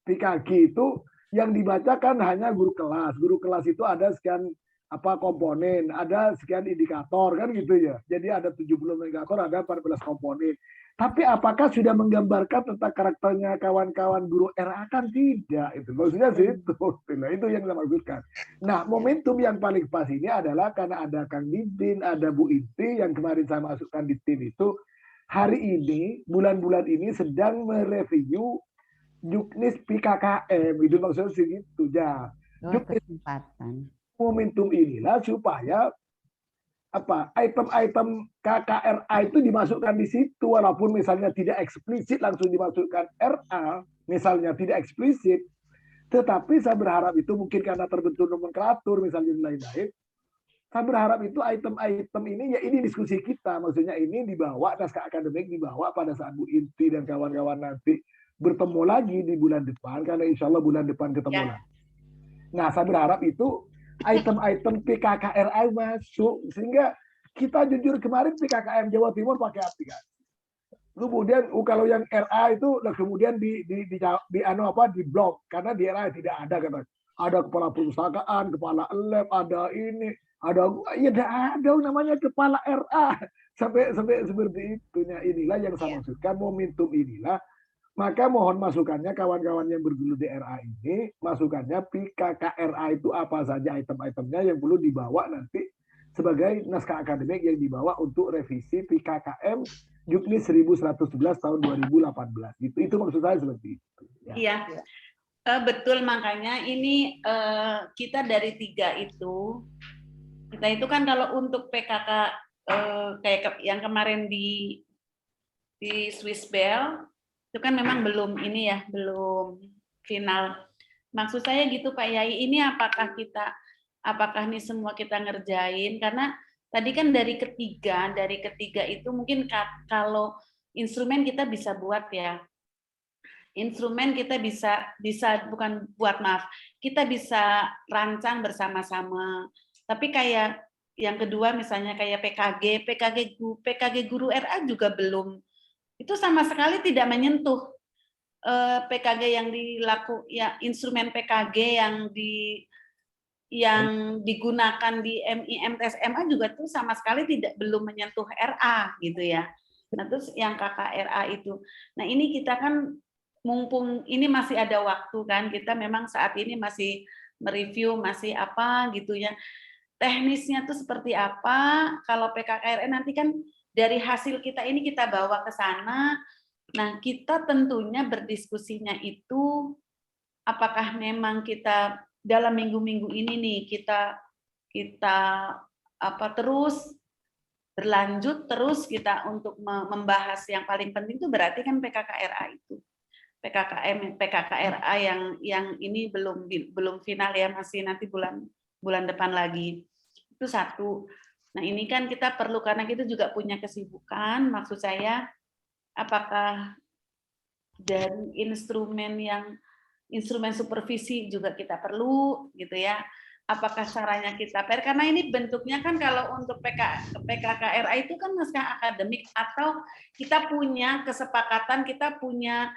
PKG itu yang dibacakan hanya guru kelas. Guru kelas itu ada sekian komponen, ada sekian indikator kan gitu ya. Jadi ada 70 indikator, ada 14 komponen. Tapi apakah sudah menggambarkan tentang karakternya kawan-kawan guru RA? Kan tidak. Itu maksudnya sih itu. Nah, itu yang saya maksudkan. Nah, momentum yang paling pas ini adalah karena ada Kang Didin, ada Bu Inti yang kemarin saya masukkan di tim itu. Hari ini, bulan-bulan ini sedang mereview Juknis PKKM, itu maksudnya segitu ya. kesempatan. Momentum inilah supaya item-item KKRA itu dimasukkan di situ, walaupun misalnya tidak eksplisit langsung dimasukkan RA, misalnya tidak eksplisit, tetapi saya berharap itu mungkin karena terbentuk nomenklatur misalnya lain-lain. Saya berharap itu item-item ini ya ini diskusi kita, maksudnya ini dibawa naskah akademik dibawa pada saat Bu Inti dan kawan-kawan nanti bertemu lagi di bulan depan, karena insya Allah bulan depan ketemu lagi. Nah, saya berharap itu item-item PKKRA masuk, sehingga kita jujur kemarin PKKM Jawa Timur pakai aplikasi. Kemudian kalau yang RA itu kemudian di blok, karena di RA tidak ada kan. Ada kepala perusahaan, kepala lab, ada ini, tidak ada namanya kepala RA sampai seperti itu. Inilah yang saya maksudkan, momentum inilah Maka mohon masukannya kawan-kawan yang bergelut di RA ini, masukannya PKKRA itu apa saja item-itemnya yang perlu dibawa nanti sebagai naskah akademik yang dibawa untuk revisi PKKM Juknis 1111 tahun 2018. Itu maksud saya seperti itu. Ya. Iya, betul, makanya ini kita dari 3 itu, kita itu kan kalau untuk PKK kayak yang kemarin di Swiss Bell itu kan memang belum ini ya, belum final. Maksud saya gitu Pak Yai, ini apakah nih semua kita ngerjain, karena tadi kan dari ketiga itu mungkin kalau instrumen kita bisa buat ya. Instrumen kita bisa bukan buat, maaf, kita bisa rancang bersama-sama. Tapi kayak yang kedua misalnya kayak PKG guru RA juga belum, itu sama sekali tidak menyentuh PKG yang instrumen PKG yang digunakan di MIM TSMA juga tuh sama sekali belum menyentuh RA gitu ya. Nah, terus yang KKRA itu. Nah, ini kita kan mumpung ini masih ada waktu kan, kita memang saat ini masih mereview, masih apa gitu ya. Teknisnya tuh seperti apa, kalau PKKRN nanti kan dari hasil kita ini kita bawa ke sana. Nah, kita tentunya berdiskusinya itu apakah memang kita dalam minggu-minggu ini nih kita terus berlanjut terus kita untuk membahas yang paling penting itu berarti kan PKKRA itu. PKKRA yang ini belum final ya, masih nanti bulan depan lagi. Itu satu. Nah, ini kan kita perlu karena kita juga punya kesibukan, maksud saya apakah dari instrumen supervisi juga kita perlu gitu ya. Apakah caranya kita karena ini bentuknya kan kalau untuk PKKRA itu kan naskah akademik atau kita punya kesepakatan, kita punya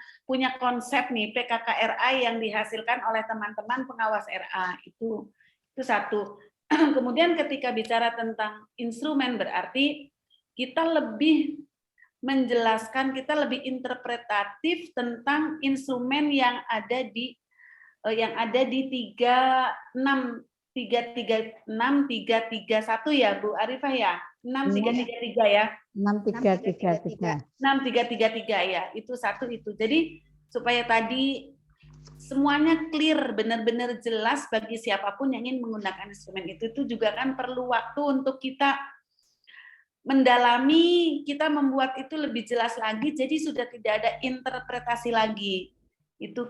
konsep nih PKKRA yang dihasilkan oleh teman-teman pengawas RA itu satu. Kemudian ketika bicara tentang instrumen berarti kita lebih menjelaskan, kita lebih interpretatif tentang instrumen yang ada di 331 ya Bu Arifah ya, 6333 ya. 6333. 6333 ya, itu satu itu. Jadi supaya tadi semuanya clear, benar-benar jelas bagi siapapun yang ingin menggunakan instrumen itu juga kan perlu waktu untuk kita mendalami, kita membuat itu lebih jelas lagi, jadi sudah tidak ada interpretasi lagi. Itu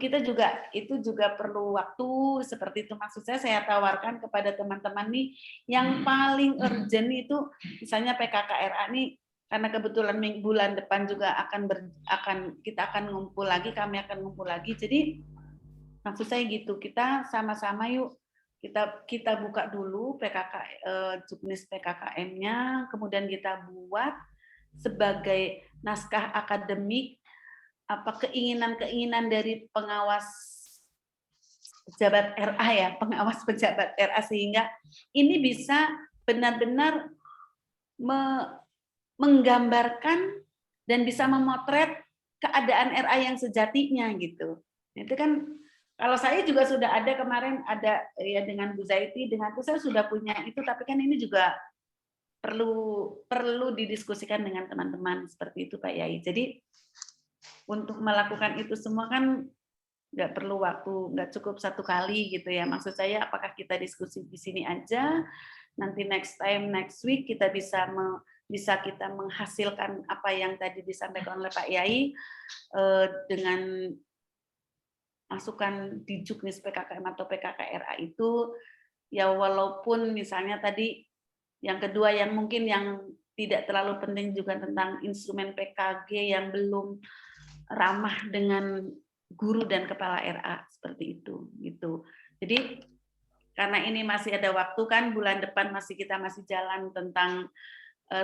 juga perlu waktu, seperti itu maksud saya tawarkan kepada teman-teman nih yang paling urgent itu misalnya PKKRA nih, karena kebetulan bulan depan juga kita akan ngumpul lagi, kami akan ngumpul lagi. Jadi maksud saya gitu, kita sama-sama yuk kita buka dulu juknis PKKM-nya, kemudian kita buat sebagai naskah akademik apa keinginan dari pengawas pejabat RA ya, pengawas pejabat RA, sehingga ini bisa benar-benar menggambarkan dan bisa memotret keadaan RA yang sejatinya gitu. Itu kan kalau saya juga sudah ada kemarin ada ya dengan Bu Zaiti, denganku saya sudah punya itu, tapi kan ini juga perlu didiskusikan dengan teman-teman seperti itu Pak Yai. Jadi untuk melakukan itu semua kan nggak perlu waktu, nggak cukup satu kali gitu ya. Maksud saya apakah kita diskusi di sini aja, nanti next week kita bisa kita menghasilkan apa yang tadi disampaikan oleh Pak Yai dengan masukan di juknis PKKM atau PKKRA itu ya, walaupun misalnya tadi yang kedua yang mungkin yang tidak terlalu penting juga tentang instrumen PKG yang belum ramah dengan guru dan kepala RA seperti itu gitu. Jadi karena ini masih ada waktu kan, bulan depan kita masih jalan tentang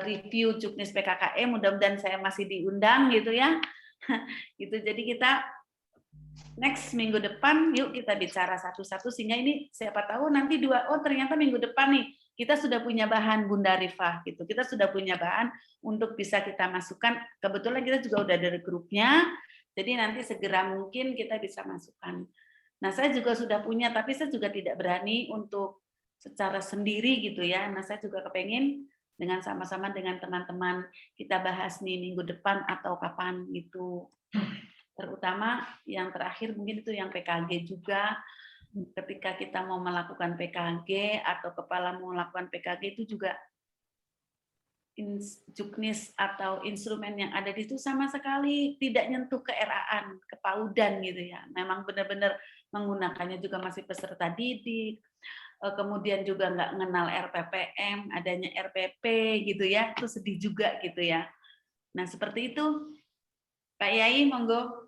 review juknis PKKM, mudah-mudahan saya masih diundang gitu ya. Gitu. Jadi kita next minggu depan yuk kita bicara satu-satu, sehingga ini siapa tahu nanti ternyata minggu depan nih kita sudah punya bahan Bunda Rifah gitu. Kita sudah punya bahan untuk bisa kita masukkan. Kebetulan kita juga udah dari grupnya. Jadi nanti segera mungkin kita bisa masukkan. Nah, saya juga sudah punya, tapi saya juga tidak berani untuk secara sendiri gitu ya. Nah, saya juga kepengen dengan sama-sama dengan teman-teman kita bahas nih minggu depan atau kapan gitu. Terutama yang terakhir mungkin itu yang PKG juga. Ketika kita mau melakukan PKG atau kepala mau melakukan PKG itu juga juknis atau instrumen yang ada di situ sama sekali tidak nyentuh keeraan, kepaudan gitu ya. Memang benar-benar menggunakannya juga masih peserta didik, kemudian juga nggak mengenal RPPM, adanya RPP gitu ya, itu sedih juga gitu ya. Nah seperti itu, Pak Yai, monggo.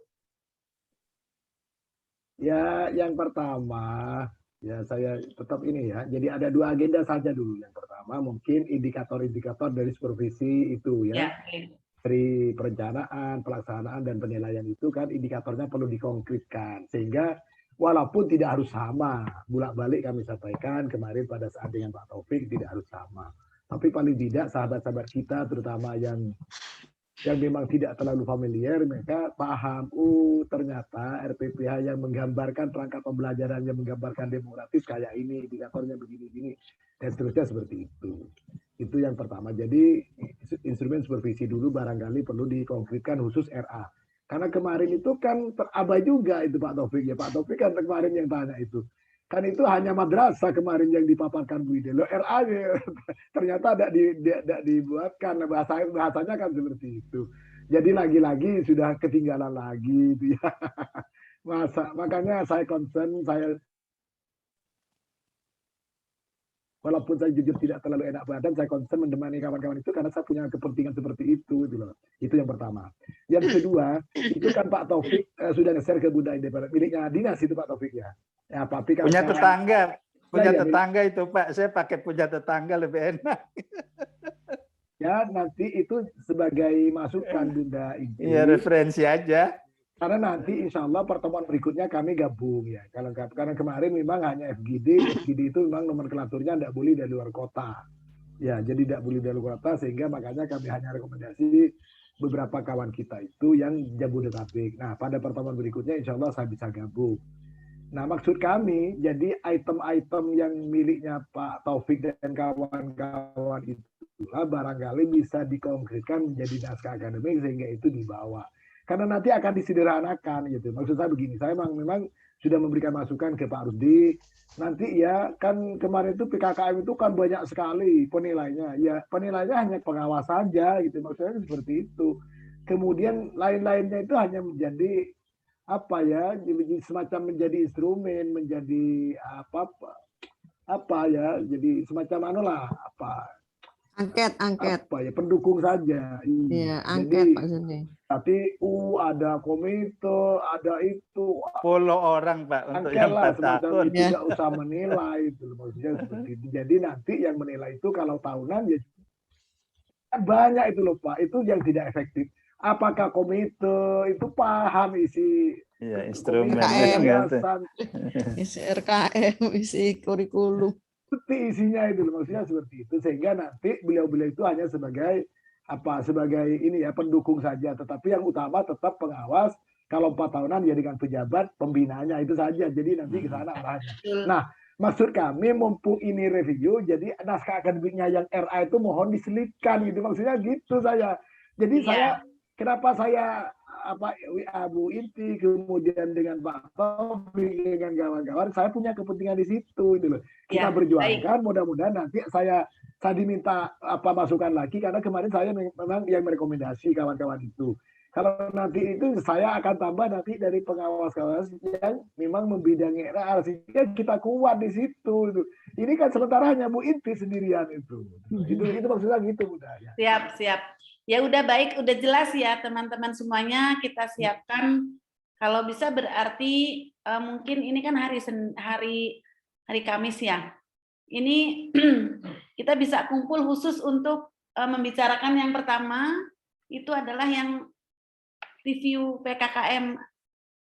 Ya, yang pertama, ya saya tetap ini ya. Jadi ada 2 agenda saja dulu. Yang pertama mungkin indikator-indikator dari supervisi itu ya. Dari perencanaan, pelaksanaan, dan penilaian itu kan indikatornya perlu dikonkretkan. Sehingga walaupun tidak harus sama, bolak-balik kami sampaikan kemarin pada saat dengan Pak Taufik tidak harus sama. Tapi paling tidak sahabat-sahabat kita terutama yang memang tidak terlalu familiar, mereka paham, ternyata RPPH yang menggambarkan perangkat pembelajaran yang menggambarkan demokratis kayak ini, indikatornya begini-gini, dan seterusnya seperti itu. Itu yang pertama. Jadi instrumen supervisi dulu barangkali perlu dikonkretkan khusus RA. Karena kemarin itu kan terabai juga itu Pak Taufik ya. Pak Taufik kan kemarin yang tanya itu. Kan itu hanya madrasah kemarin yang dipaparkan Bu Ide. Lo RA ternyata tidak dibuatkan, bahasanya kan seperti itu. Jadi lagi-lagi sudah ketinggalan lagi itu ya. Makanya saya concern, walaupun saya jujur tidak terlalu enak badan, saya concern menemani kawan-kawan itu karena saya punya kepentingan seperti itu gitu loh. Itu yang pertama. Yang kedua, itu kan Pak Taufik sudah nge-share ke Bunda Ide, miliknya dinas itu Pak Taufik ya. Ya, tapi punya tetangga, punya ya, tetangga itu Pak. Saya pakai punya tetangga lebih enak. Ya, nanti itu sebagai masukan Bunda Ide. Iya, referensi aja. Karena nanti insya Allah pertemuan berikutnya kami gabung ya. Karena kemarin memang hanya FGD itu memang nomenklaturnya tidak boleh dari luar kota. Ya, jadi tidak boleh dari luar kota sehingga makanya kami hanya rekomendasi beberapa kawan kita itu yang Jabodetabek. Nah, pada pertemuan berikutnya insya Allah saya bisa gabung. Nah, maksud kami, jadi item-item yang miliknya Pak Taufik dan kawan-kawan itulah barangkali bisa dikonkretkan menjadi naskah akademik sehingga itu dibawa. Karena nanti akan disederhanakan gitu. Maksud saya begini, saya memang sudah memberikan masukan ke Pak Rudi. Nanti ya kan kemarin itu PKKM itu kan banyak sekali penilainya. Ya penilainya hanya pengawas saja gitu. Maksudnya seperti itu. Kemudian lain-lainnya itu hanya menjadi apa ya, semacam menjadi instrumen, menjadi apa ya, jadi semacam anulah angket apa ya, pendukung saja. Iya, angket jadi, Pak Zuni. Tapi ada komite, ada itu 10 orang Pak untuk yang 4 tahun. itu nggak usah menilai itu maksudnya seperti itu. Jadi nanti yang menilai itu kalau tahunan ya banyak itu loh Pak, itu yang tidak efektif. Apakah komite itu paham isi instrumen isi RKM, isi kurikulum, seperti isinya itu maksudnya seperti itu, sehingga nanti beliau-beliau itu hanya sebagai ini ya, pendukung saja, tetapi yang utama tetap pengawas. Kalau 4 tahunan ya dengan pejabat pembinanya itu saja, jadi nanti ke sana arahnya. Nah, maksud kami mumpung ini review, jadi naskah akademiknya yang RA itu mohon diselipkan gitu, maksudnya gitu saya. Jadi saya kenapa saya WA Bu Inti, kemudian dengan Pak Taufik, dengan kawan-kawan, saya punya kepentingan di situ gitu loh. Kita berjuangkan, mudah-mudahan nanti saya diminta masukan lagi, karena kemarin saya memang yang merekomendasi kawan-kawan itu. Kalau nanti itu saya akan tambah nanti dari pengawas-pengawas yang memang membidangi RA, sehingga kita kuat di situ. Ini kan sementara hanya Bu Inti sendirian itu. Itu maksudnya gitu Bunda. Siap. Ya udah baik, udah jelas ya teman-teman semuanya, kita siapkan. Kalau bisa berarti mungkin ini kan hari Kamis ya. Ini kita bisa kumpul khusus untuk membicarakan yang pertama itu adalah yang review PKKM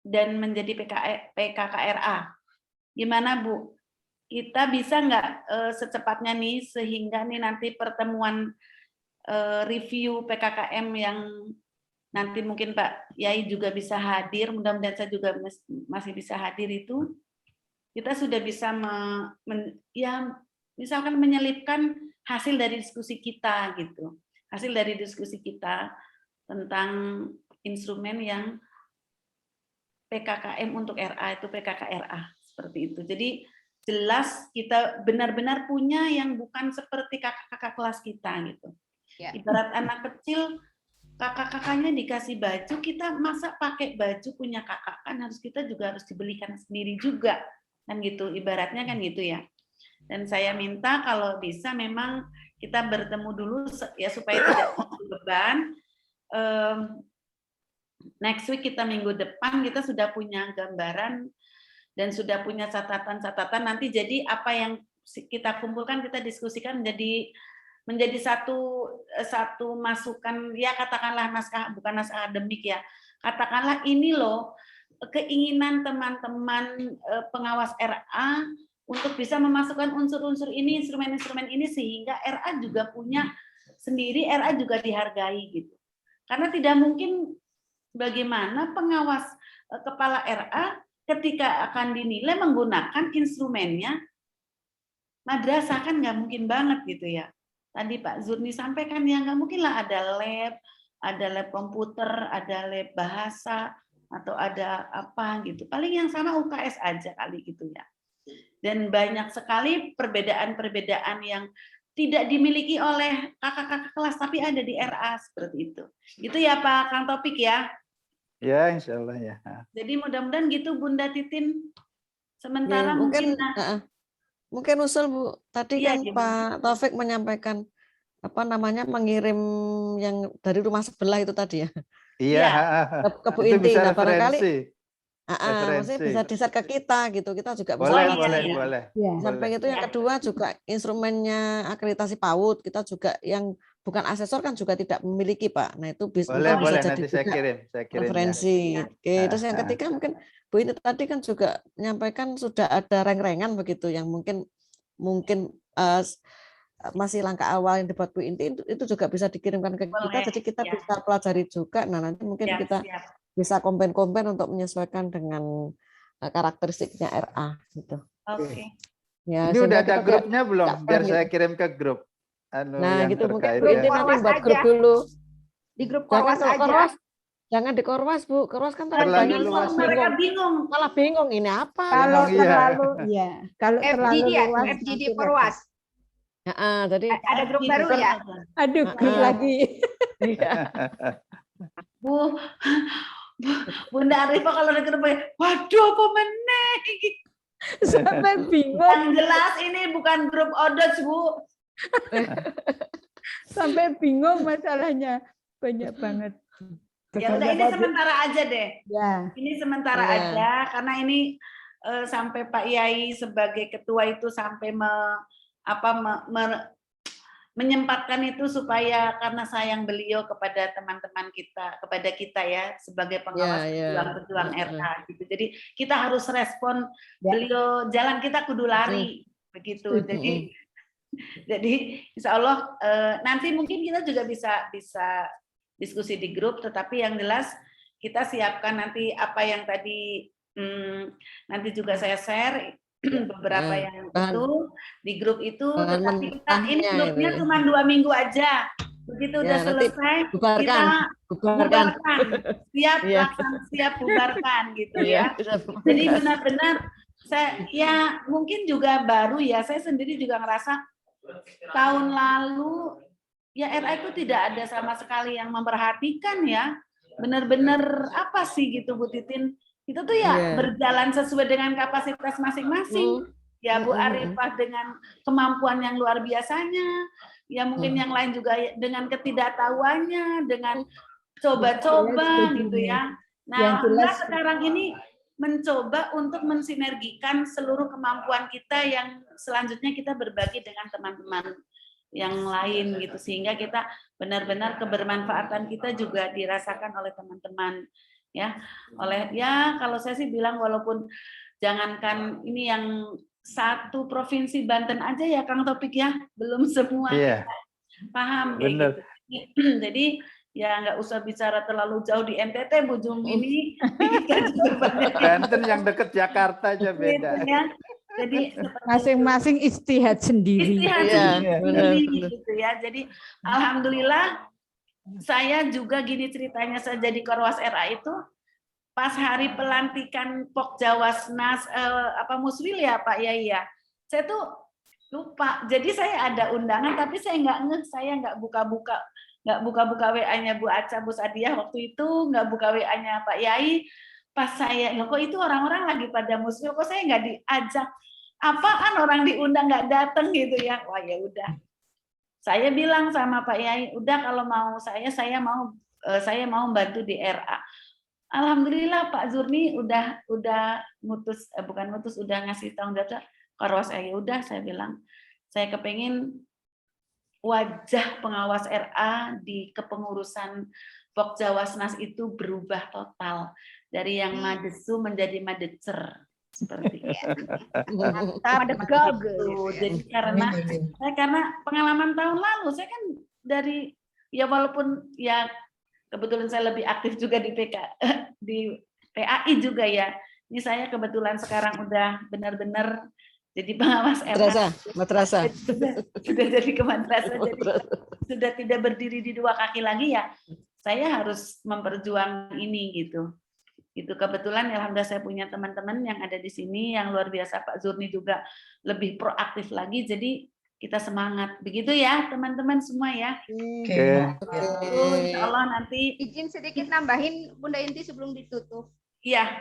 dan menjadi PKKRA. Gimana Bu? Kita bisa nggak secepatnya nih sehingga nih nanti pertemuan review PKKM yang nanti mungkin Pak Yai juga bisa hadir, mudah-mudahan saya juga masih bisa hadir itu, kita sudah bisa misalkan menyelipkan hasil dari diskusi kita gitu. Hasil dari diskusi kita tentang instrumen yang PKKM untuk RA itu PKKRA seperti itu. Jadi jelas kita benar-benar punya yang bukan seperti kakak-kakak kelas kita gitu. Ya. Ibarat anak kecil, kakak-kakaknya dikasih baju, kita masa pakai baju punya kakak, kan kita juga harus dibelikan sendiri juga, kan gitu, ibaratnya kan gitu ya. Dan saya minta kalau bisa memang kita bertemu dulu ya supaya tidak beban. Next week kita minggu depan kita sudah punya gambaran dan sudah punya catatan-catatan nanti, jadi apa yang kita kumpulkan kita diskusikan menjadi satu masukan ya, katakanlah naskah, bukan naskah akademik ya, katakanlah ini loh keinginan teman-teman pengawas RA untuk bisa memasukkan unsur-unsur ini, instrumen-instrumen ini, sehingga RA juga punya sendiri, RA juga dihargai gitu. Karena tidak mungkin bagaimana pengawas kepala RA ketika akan dinilai menggunakan instrumennya madrasah, kan nggak mungkin banget gitu ya. Tadi Pak Zurni sampaikan ya, nggak mungkin lah ada lab komputer, ada lab bahasa, atau ada apa gitu. Paling yang sama UKS aja kali gitu ya. Dan banyak sekali perbedaan-perbedaan yang tidak dimiliki oleh kakak-kakak kelas, tapi ada di RA seperti itu. Itu ya Pak Kang Topik ya. Ya, insya Allah ya. Jadi mudah-mudahan gitu Bunda Titin. Sementara Ya, mungkin usul Bu, tadi iya, kan gimana? Pak Taufik menyampaikan mengirim yang dari rumah sebelah itu tadi ya. Iya, Ke Bu itu Inti. bisa Nah, barangkali referensi. maksudnya bisa di-share ke kita gitu. Kita juga bisa Boleh. Sampai itu yang kedua juga instrumennya akreditasi PAUD, kita juga yang bukan asesor kan juga tidak memiliki Pak. Nah itu bisa jadi nanti saya kirim referensi. ya. Oke, terus yang ketiga mungkin Bu ini tadi kan juga menyampaikan sudah ada reng-rengan begitu yang mungkin masih langkah awal yang dibuat Bu Inti, itu juga bisa dikirimkan ke kita, jadi kita bisa pelajari juga. Nah nanti mungkin kita bisa kompen-kompen untuk menyesuaikan dengan karakteristiknya RA gitu. Oke. Ya, ini udah ada grupnya belum? Biar saya kirim ke grup. Nah gitu, mungkin Bu ya. Inti nanti buat grup dulu. Di grup Korwas aja. Korwas, jangan di Korwas Bu, Korwas kan terlalu luas. Mereka bingung. Malah bingung ini apa. Kalau terlalu kalau terlalu luas. FGD Korwas. Jadi ada grup baru ya. Aduh, grup lagi. Bunda Arifah kalau ada grup, waduh apa meneh. Sampai bingung. Yang jelas ini bukan grup odos Bu. Sampai bingung masalahnya, banyak banget. Ya udah, ini sementara aja deh. Ya. Ini sementara aja karena ini sampai Pak Yai sebagai ketua itu sampai menyempatkan itu supaya karena sayang beliau kepada teman-teman kita, kepada kita ya sebagai pengawas pejuang RA gitu. Jadi kita harus respon beliau, jalan kita kudu lari begitu. Jadi insya Allah nanti mungkin kita juga bisa diskusi di grup, tetapi yang jelas kita siapkan nanti apa yang tadi nanti juga saya share beberapa yang itu di grup itu, tetapi kita ini grupnya cuma 2 minggu aja, begitu udah selesai kita bubarkan, siap bubarkan gitu ya. Jadi benar-benar saya mungkin juga baru ya, saya sendiri juga ngerasa tahun lalu ya RA itu tidak ada sama sekali yang memperhatikan ya, benar-benar apa sih gitu Bu Titin. Itu tuh ya berjalan sesuai dengan kapasitas masing-masing. Ya Bu Arifah dengan kemampuan yang luar biasanya, ya mungkin yang lain juga dengan ketidaktahuannya, dengan coba-coba gitu ya. Nah, kita sekarang ini mencoba untuk mensinergikan seluruh kemampuan kita yang selanjutnya kita berbagi dengan teman-teman yang lain gitu, sehingga kita benar-benar kebermanfaatan kita juga dirasakan oleh teman-teman. Ya, kalau saya sih bilang walaupun jangankan ini yang satu provinsi Banten aja ya Kang Topik ya, belum semua paham ya gitu. Jadi Ya nggak usah bicara terlalu jauh di NTT, Bu Jum ini kita juga banyak Banten yang deket Jakarta aja beda. gitu ya. Jadi seperti Masing-masing istihad sendiri. istihad Iya, sendiri benar. gitu ya. Jadi alhamdulillah saya juga gini ceritanya, saya jadi Korwas RA itu pas hari pelantikan Pokjawasnas Muswil ya Pak Yai ya. Saya tuh lupa. Jadi saya ada undangan tapi saya nggak buka-buka WA-nya Bu Aca, Bu Sadiah waktu itu, nggak buka WA-nya Pak Yai. Pas saya, kok itu orang-orang lagi pada muslim, kok saya nggak diajak? Apaan orang diundang nggak datang gitu ya? Wah ya udah. Saya bilang sama Pak Yai, udah kalau mau saya mau bantu di RA. Alhamdulillah Pak Zurni udah udah ngasih tanggung jawab Korwas RA. Udah saya bilang, saya kepengen wajah pengawas RA di kepengurusan Pokjawasnas itu berubah total dari yang madesu menjadi madecer seperti itu. Jadi karena pengalaman tahun lalu saya kan dari ya walaupun ya kebetulan saya lebih aktif juga di PAI juga ya. Ini saya kebetulan sekarang udah benar-benar jadi pengawas RA. Madrasah. Sudah jadi kemadrasah, jadi sudah tidak berdiri di dua kaki lagi ya. Saya harus memperjuangkan ini gitu. Itu kebetulan alhamdulillah saya punya teman-teman yang ada di sini yang luar biasa. Pak Zurni juga lebih proaktif lagi. Jadi kita semangat. Begitu ya teman-teman semua ya. Oke. Insya Allah nanti. Izin sedikit nambahin Bunda Inti sebelum ditutup. Iya.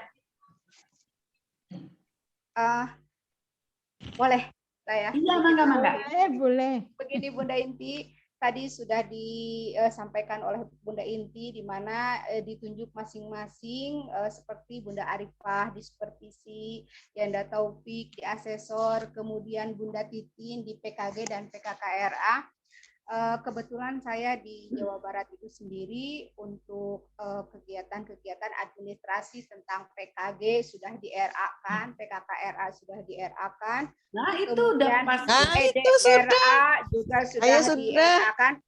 Boleh saya? Iya, mangga. Boleh. Begini Bunda Inti, tadi sudah disampaikan oleh Bunda Inti di mana ditunjuk masing-masing seperti Bunda Arifah di supervisi, Yanda Taufik di asesor, kemudian Bunda Titin di PKG dan PKKRA. Kebetulan saya di Jawa Barat itu sendiri untuk kegiatan-kegiatan administrasi tentang PKG sudah di-RA-kan, PKKRA sudah di-RA-kan. Nah itu udah pas. Itu sudah. Juga sudah di-RA-kan.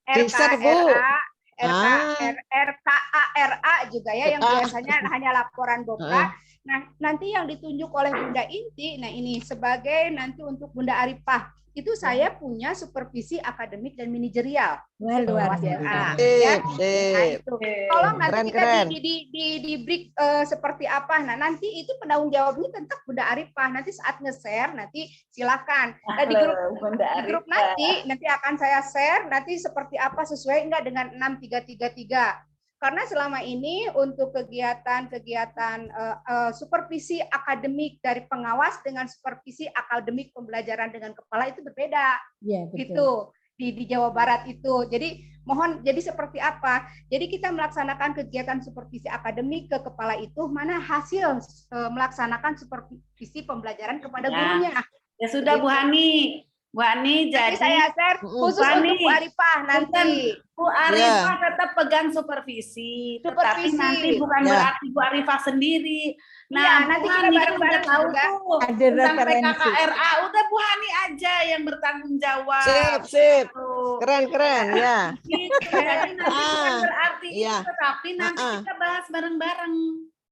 RKA-RA juga ya yang biasanya hanya laporan Bopra. Nah nanti yang ditunjuk oleh Bunda Inti, nah ini sebagai nanti untuk Bunda Arifah. Itu saya punya supervisi akademik dan manajerial. Luar biasa. biasa. Nah, itu. Tolong nanti Keren. kita di break seperti apa. Nah, nanti itu penanggung jawabnya tentang Bunda Arifah. Nanti saat nge-share, nanti silakan. Nah, di grup nanti akan saya share nanti seperti apa sesuai enggak dengan 6333. Karena selama ini untuk kegiatan-kegiatan supervisi akademik dari pengawas dengan supervisi akademik pembelajaran dengan kepala itu berbeda. Ya, betul. Gitu di Jawa Barat itu. Jadi mohon jadi seperti apa? Jadi kita melaksanakan kegiatan supervisi akademik ke kepala itu mana hasil melaksanakan supervisi pembelajaran kepada gurunya. Ya sudah Bu Hani. Bu Ani, jadi saya share khusus untuk Bu Arifah nanti. Bu Arifah tetap pegang supervisi, tetapi nanti bukan berarti Bu Arifah sendiri. Nah, nanti kita bareng-bareng tahu tuh ada tentang referensi. PKKRA, udah Bu Hani aja yang bertanggung jawab. Sip. Keren ya. Gitu. Jadi nanti bukan berarti Iya. itu, tetapi nanti kita bahas bareng-bareng.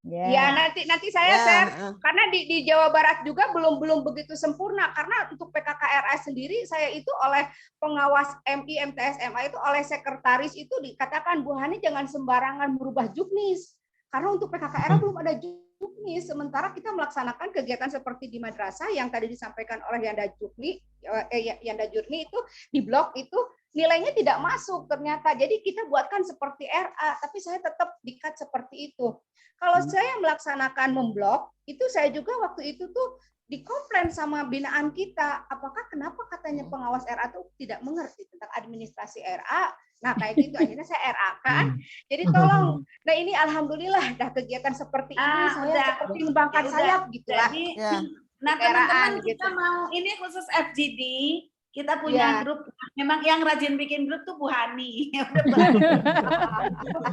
Ya nanti saya share karena di Jawa Barat juga belum begitu sempurna karena untuk PKKRA sendiri saya itu oleh pengawas MI MTS MA itu oleh sekretaris itu dikatakan Bu Hani jangan sembarangan merubah juknis karena untuk PKKRA belum ada juknis sementara kita melaksanakan kegiatan seperti di madrasah yang tadi disampaikan oleh Yanda Jurni itu di blog itu nilainya tidak masuk ternyata. Jadi kita buatkan seperti RA, tapi saya tetap dikat seperti itu. Kalau saya melaksanakan memblok, itu saya juga waktu itu tuh dikomplain sama binaan kita. Apakah kenapa katanya pengawas RA tuh tidak mengerti tentang administrasi RA? Nah kayak gitu akhirnya saya RA kan. Jadi tolong. Nah ini alhamdulillah dah kegiatan seperti ini saya seperti membangkang sayap gitulah. Nah teman-teman kita mau ini khusus FGD. Kita punya grup, memang yang rajin bikin grup tuh Bu Hani.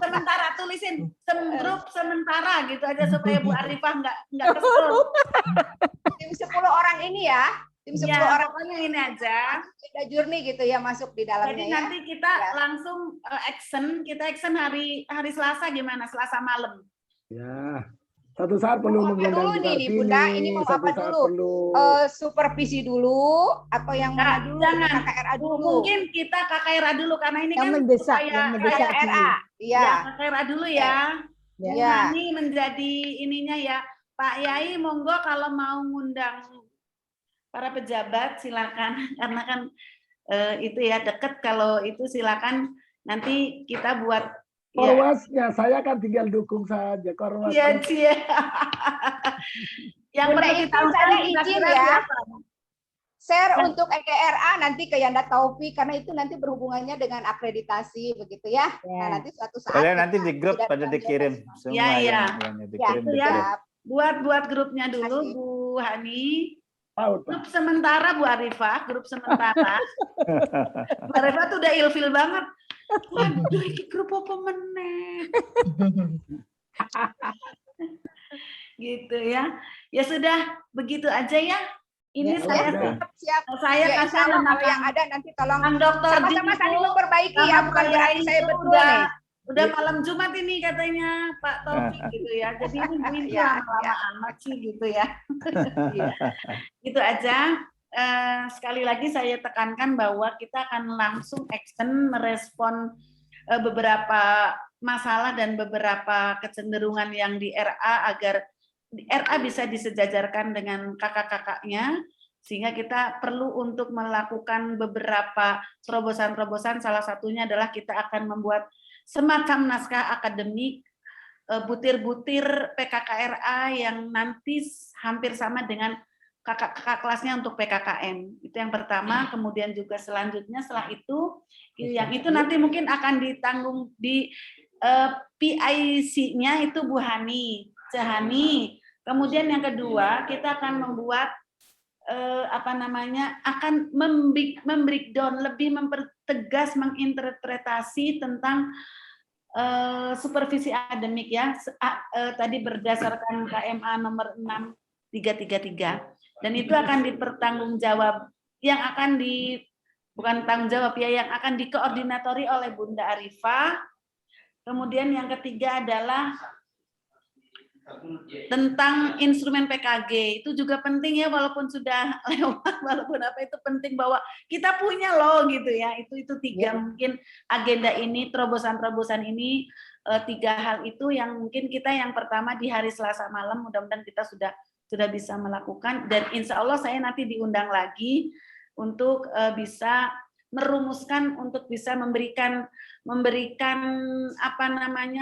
Sementara tulisin grup sementara gitu aja supaya Bu Arifah nggak kesel. tim 10 orang ini ya. Tim 10 Ya, orang pokoknya ini aja. Beda Journey gitu ya masuk di dalamnya Jadi ya. nanti kita langsung kita action hari Selasa gimana? Selasa malam. Ya, satu saat perlu Mau apa mengundang dulu juga nih, Bunda? Ini mau satu apa saat dulu? perlu Supervisi dulu atau yang mana dulu? Jangan. KKRA dulu. Mungkin kita KKRA dulu karena ini Yang kan mendesak, supaya yang mendesak KKRA. dulu. Iya. ya KKRA dulu ya. Ya. Bu Hani menjadi ininya ya. Pak Yai monggo kalau mau ngundang para pejabat silakan karena kan itu ya deket, kalau itu silakan nanti kita buat Korwasnya, saya kan tinggal dukung saja Korwas. Iya, iya. Yang Bunda perlu Inti, kita saya undang izin kira-kira ya. siapa? Share untuk EKRA nanti ke Yanda Taufik karena itu nanti berhubungannya dengan akreditasi begitu ya. Nah, nanti suatu saat Boleh nanti di kita grup tidak pada akan dikirim jawab. semua Ya, ya. yang Ya, dikirim itu di ya. grup. Buat grupnya dulu, Kasih. Bu Hani. Paut, Pak. Grup sementara Bu Arifah, grup sementara. Bu Arifah tuh udah ilfil banget. Waduh, ini grup apa meneh? Gitu ya. Ya sudah, begitu aja ya. Ini Ya, saya sudah. Siap. saya Ya, kasih insya Allah nama kalau yang ada nanti tolong Kang Dokter sama-sama Dinku, saling memperbaiki sama ya, bukan Pak berarti Yai saya itu berdua nih. udah malam Jumat ini katanya Pak Taufik gitu ya. Jadi ini Bu Inti Ya, lama-lama amat sih gitu ya. Gitu aja. Sekali lagi saya tekankan bahwa kita akan langsung action merespon beberapa masalah dan beberapa kecenderungan yang di RA agar RA bisa disejajarkan dengan kakak-kakaknya, sehingga kita perlu untuk melakukan beberapa terobosan-terobosan. Salah satunya adalah kita akan membuat semacam naskah akademik butir-butir PKKRA yang nanti hampir sama dengan kakak-kakak kelasnya untuk PKKM. Itu yang pertama. Kemudian juga selanjutnya setelah itu, yang itu nanti mungkin akan ditanggung di PIC-nya itu Bu Hani, Cehani. Kemudian yang kedua, kita akan membuat akan membreakdown, lebih mempertegas, menginterpretasi tentang supervisi akademik ya. Tadi berdasarkan KMA nomor 6333. Dan itu akan dipertanggungjawab, yang akan bukan tanggung jawab ya, yang akan dikoordinatori oleh Bunda Arifah. Kemudian yang ketiga adalah tentang instrumen PKG. Itu juga penting ya, walaupun sudah lewat, walaupun apa itu penting bahwa kita punya loh gitu ya. Itu tiga mungkin agenda ini, terobosan-terobosan ini, tiga hal itu yang mungkin kita yang pertama di hari Selasa malam mudah-mudahan kita sudah bisa melakukan, dan insya Allah saya nanti diundang lagi untuk bisa merumuskan, untuk bisa memberikan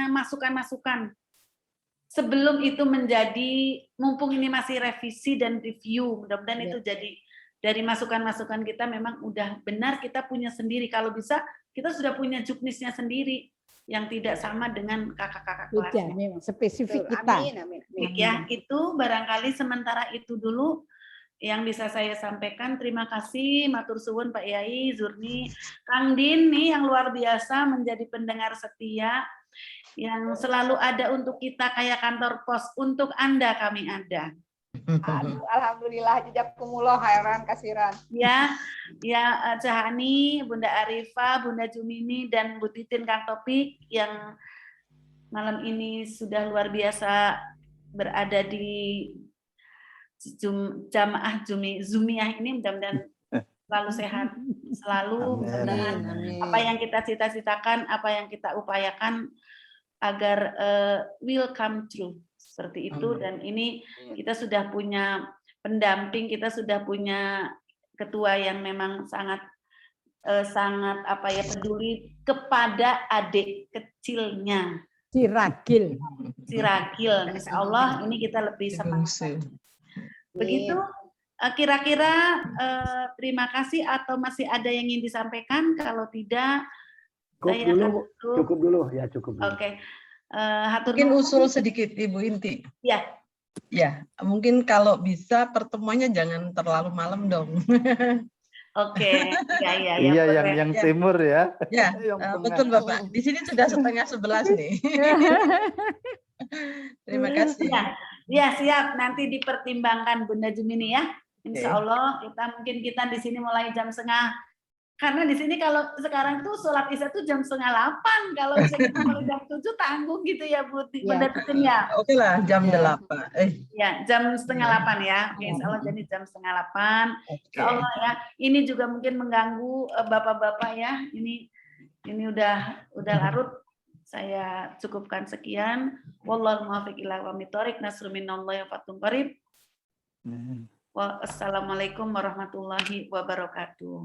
masukan-masukan sebelum itu menjadi, mumpung ini masih revisi dan review, mudah-mudahan itu jadi dari masukan-masukan kita memang udah benar, kita punya sendiri. Kalau bisa kita sudah punya juknisnya sendiri yang tidak sama dengan kakak-kakak kelasnya. Memang spesifik Betul. kita. Amin. Ya, itu barangkali sementara itu dulu yang bisa saya sampaikan. Terima kasih, matur suwun Pak Yai, Zurni, Kang Din nih yang luar biasa menjadi pendengar setia yang selalu ada untuk kita kayak kantor pos. Untuk Anda kami ada. Aduh, alhamdulillah, jazakumullah khairan kasiran. Ya, Cahani, Bunda Arifah, Bunda Jumini, dan Bu Titin, Kang Topik yang malam ini sudah luar biasa berada di jamaah Zumiyah ini. Mudah-mudahan selalu sehat, selalu mudah-mudahan apa yang kita cita-citakan, apa yang kita upayakan agar will come true. Seperti itu. Dan ini kita sudah punya pendamping, kita sudah punya ketua yang memang sangat peduli kepada adik kecilnya. Si Ragil, insya Allah ini kita lebih semangat. Begitu. Kira-kira terima kasih, atau masih ada yang ingin disampaikan? Kalau tidak, cukup dulu. Oke. Mungkin usul sedikit Ibu Inti. Ya. Ya, mungkin kalau bisa pertemuannya jangan terlalu malam dong. Oke. Ya. Iya, yang timur ya. Ya, betul Bapak. Di sini sudah 10:30 nih. Terima kasih. Ya siap, nanti dipertimbangkan Bunda Jumini ya. Insya Allah kita di sini mulai jam setengah. Karena di sini kalau sekarang tuh sholat isya tuh jam 7:30. Kalau misalnya kita mulai jam 7 tanggung gitu ya Bu Bunda Titin ya. Oke lah, jam 8. Ya, jam 7:30 ya. Oke, insya Allah jadi jam 7:30. Insya Allah ya. Ini juga mungkin mengganggu bapak-bapak ya. Ini udah larut. Saya cukupkan sekian. Wallahul muwaffiq ila aqwamit thoriq. Nasrun minallahi wa fathun qarib. Wassalamualaikum warahmatullahi wabarakatuh.